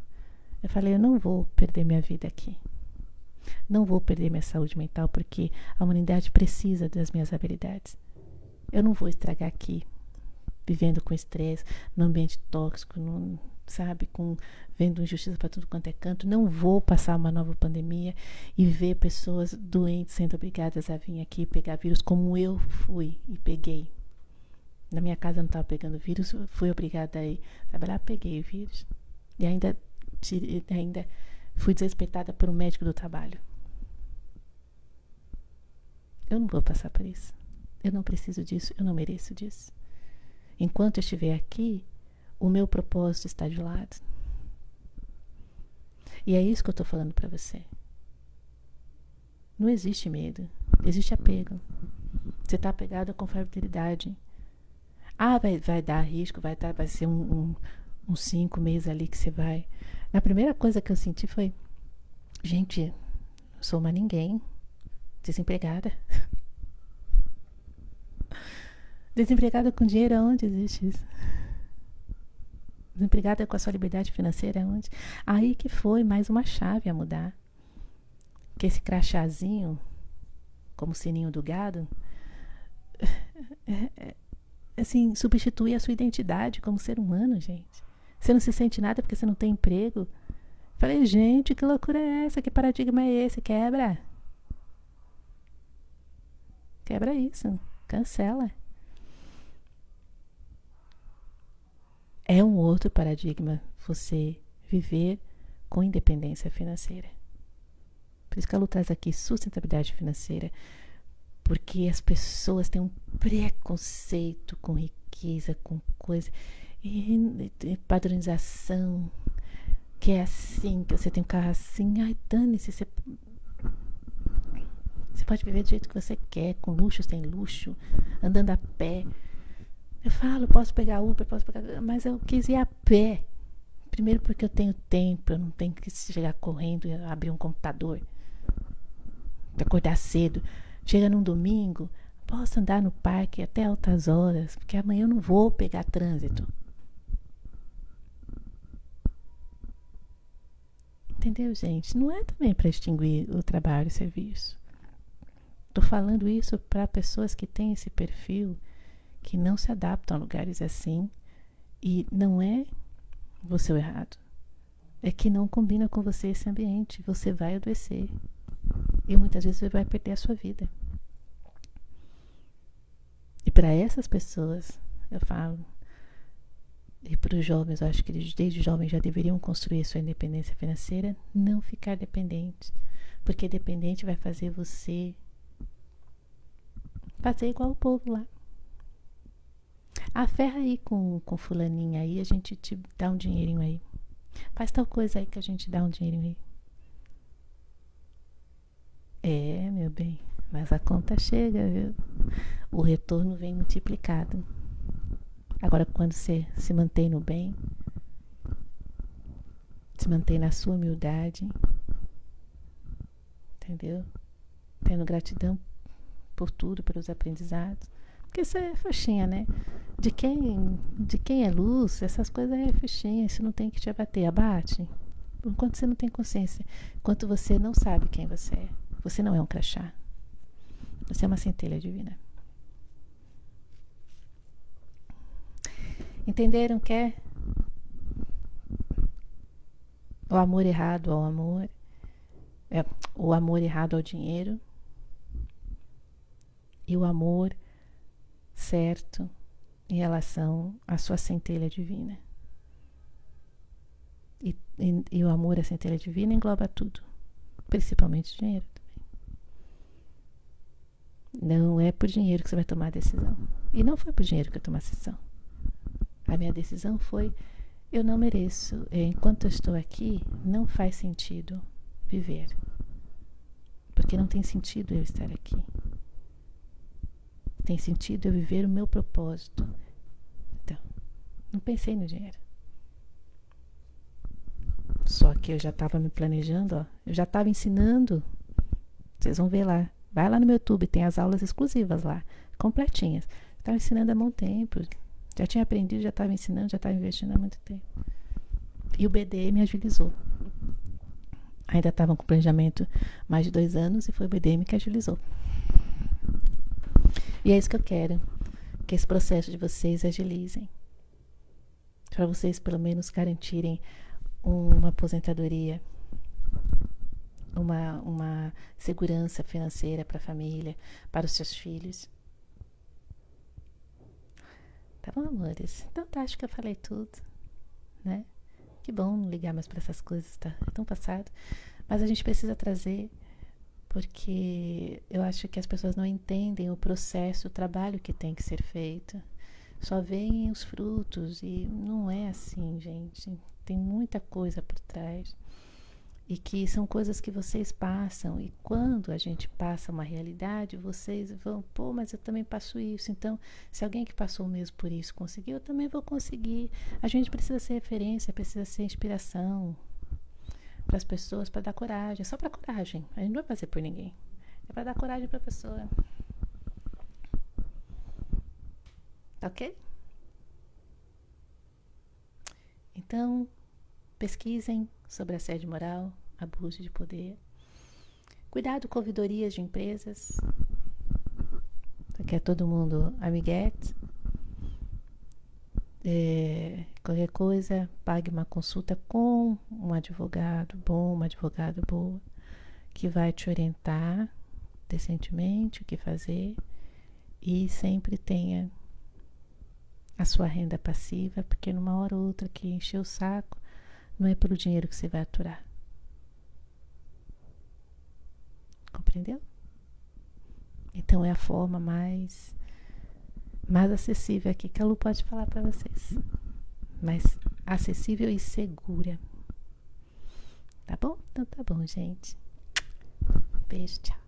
Eu falei, eu não vou perder minha vida aqui. Não vou perder minha saúde mental porque a humanidade precisa das minhas habilidades. Eu não vou estragar aqui, vivendo com estresse, num ambiente tóxico, sabe, vendo injustiça para tudo quanto é canto. Não vou passar uma nova pandemia e ver pessoas doentes sendo obrigadas a vir aqui pegar vírus como eu fui e peguei. Na minha casa eu não estava pegando vírus, fui obrigada a ir trabalhar, peguei o vírus. E ainda fui desrespeitada por um médico do trabalho. Eu não vou passar por isso. Eu não preciso disso, eu não mereço disso. Enquanto eu estiver aqui, o meu propósito está de lado. E é isso que eu estou falando para você. Não existe medo, existe apego. Você está apegado à confiabilidade. Vai dar risco, vai ser uns 5 meses ali que você vai. A primeira coisa que eu senti foi, gente, eu sou uma ninguém, desempregada. Desempregada com dinheiro, aonde existe isso? Desempregada com a sua liberdade financeira, aonde? Aí que foi mais uma chave a mudar. Que esse crachazinho, como o sininho do gado, assim, substitui a sua identidade como ser humano, gente. Você não se sente nada porque você não tem emprego. Falei, gente, que loucura é essa? Que paradigma é esse? Quebra. Quebra isso. Cancela. É um outro paradigma você viver com independência financeira. Por isso que a Lu traz aqui sustentabilidade financeira. Porque as pessoas têm um preconceito com riqueza, com coisa. E padronização. Que é assim, que você tem um carro assim. Ai, dane-se, você pode viver do jeito que você quer, com luxo, sem luxo, andando a pé. Eu falo, posso pegar Uber, mas eu quis ir a pé. Primeiro porque eu tenho tempo, eu não tenho que chegar correndo e abrir um computador. Acordar cedo. Chega num domingo, posso andar no parque até altas horas, porque amanhã eu não vou pegar trânsito. Entendeu, gente? Não é também para extinguir o trabalho e serviço. Estou falando isso para pessoas que têm esse perfil, que não se adaptam a lugares assim, e não é você o errado. É que não combina com você esse ambiente. Você vai adoecer. E muitas vezes você vai perder a sua vida. E para essas pessoas, eu falo, e para os jovens, eu acho que eles desde jovens já deveriam construir a sua independência financeira, não ficar dependente. Porque dependente vai fazer você fazer igual o povo lá. Ferra aí com fulaninha aí, a gente te dá um dinheirinho aí. Faz tal coisa aí que a gente dá um dinheirinho aí. É, meu bem, mas a conta chega, viu? O retorno vem multiplicado. Agora, quando você se mantém no bem, se mantém na sua humildade, entendeu? Tendo gratidão por tudo, pelos aprendizados. Porque isso é fichinha, né? De quem é luz, essas coisas é fichinha, isso não tem que te abater. Abate. Enquanto você não tem consciência, enquanto você não sabe quem você é. Você não é um crachá. Você é uma centelha divina. Entenderam que é o amor errado ao amor, o amor errado ao dinheiro e o amor certo em relação à sua centelha divina. E E o amor, a centelha divina, engloba tudo, principalmente dinheiro também. Não é por dinheiro que você vai tomar a decisão. E não foi por dinheiro que eu tomei a decisão. A minha decisão foi: eu não mereço. Enquanto eu estou aqui, não faz sentido viver. Porque não tem sentido eu estar aqui. Tem sentido eu viver o meu propósito. Então, não pensei no dinheiro. Só que eu já estava me planejando, ó. Eu já estava ensinando. Vocês vão ver lá. Vai lá no meu YouTube, tem as aulas exclusivas lá, completinhas. Estava ensinando há muito tempo. Já tinha aprendido, já estava ensinando, já estava investindo há muito tempo. E o BDM agilizou. Ainda estavam com planejamento mais de 2 anos e foi o BDM que agilizou. E é isso que eu quero. Que esse processo de vocês agilizem. Para vocês pelo menos garantirem uma aposentadoria, uma segurança financeira para a família, para os seus filhos. Tá bom, amores? Então tá, acho que eu falei tudo, né? Que bom não ligar mais para essas coisas, tá? É tão passado. Mas a gente precisa trazer, porque eu acho que as pessoas não entendem o processo, o trabalho que tem que ser feito. Só veem os frutos e não é assim, gente. Tem muita coisa por trás. E que são coisas que vocês passam. E quando a gente passa uma realidade, vocês vão, pô, mas eu também passo isso. Então, se alguém que passou mesmo por isso conseguiu, eu também vou conseguir. A gente precisa ser referência, precisa ser inspiração para as pessoas, para dar coragem. Só para coragem. A gente não vai fazer por ninguém. É para dar coragem para a pessoa. Tá ok? Então, pesquisem sobre assédio moral, abuso de poder. Cuidado com ouvidorias de empresas. Porque é todo mundo amiguete. Qualquer coisa, pague uma consulta com um advogado bom, uma advogada boa, que vai te orientar decentemente o que fazer. E sempre tenha a sua renda passiva, porque numa hora ou outra que encher o saco, não é pelo dinheiro que você vai aturar. Compreendeu? Então é a forma mais acessível aqui que a Lu pode falar para vocês. Mais acessível e segura. Tá bom? Então tá bom, gente. Beijo, tchau.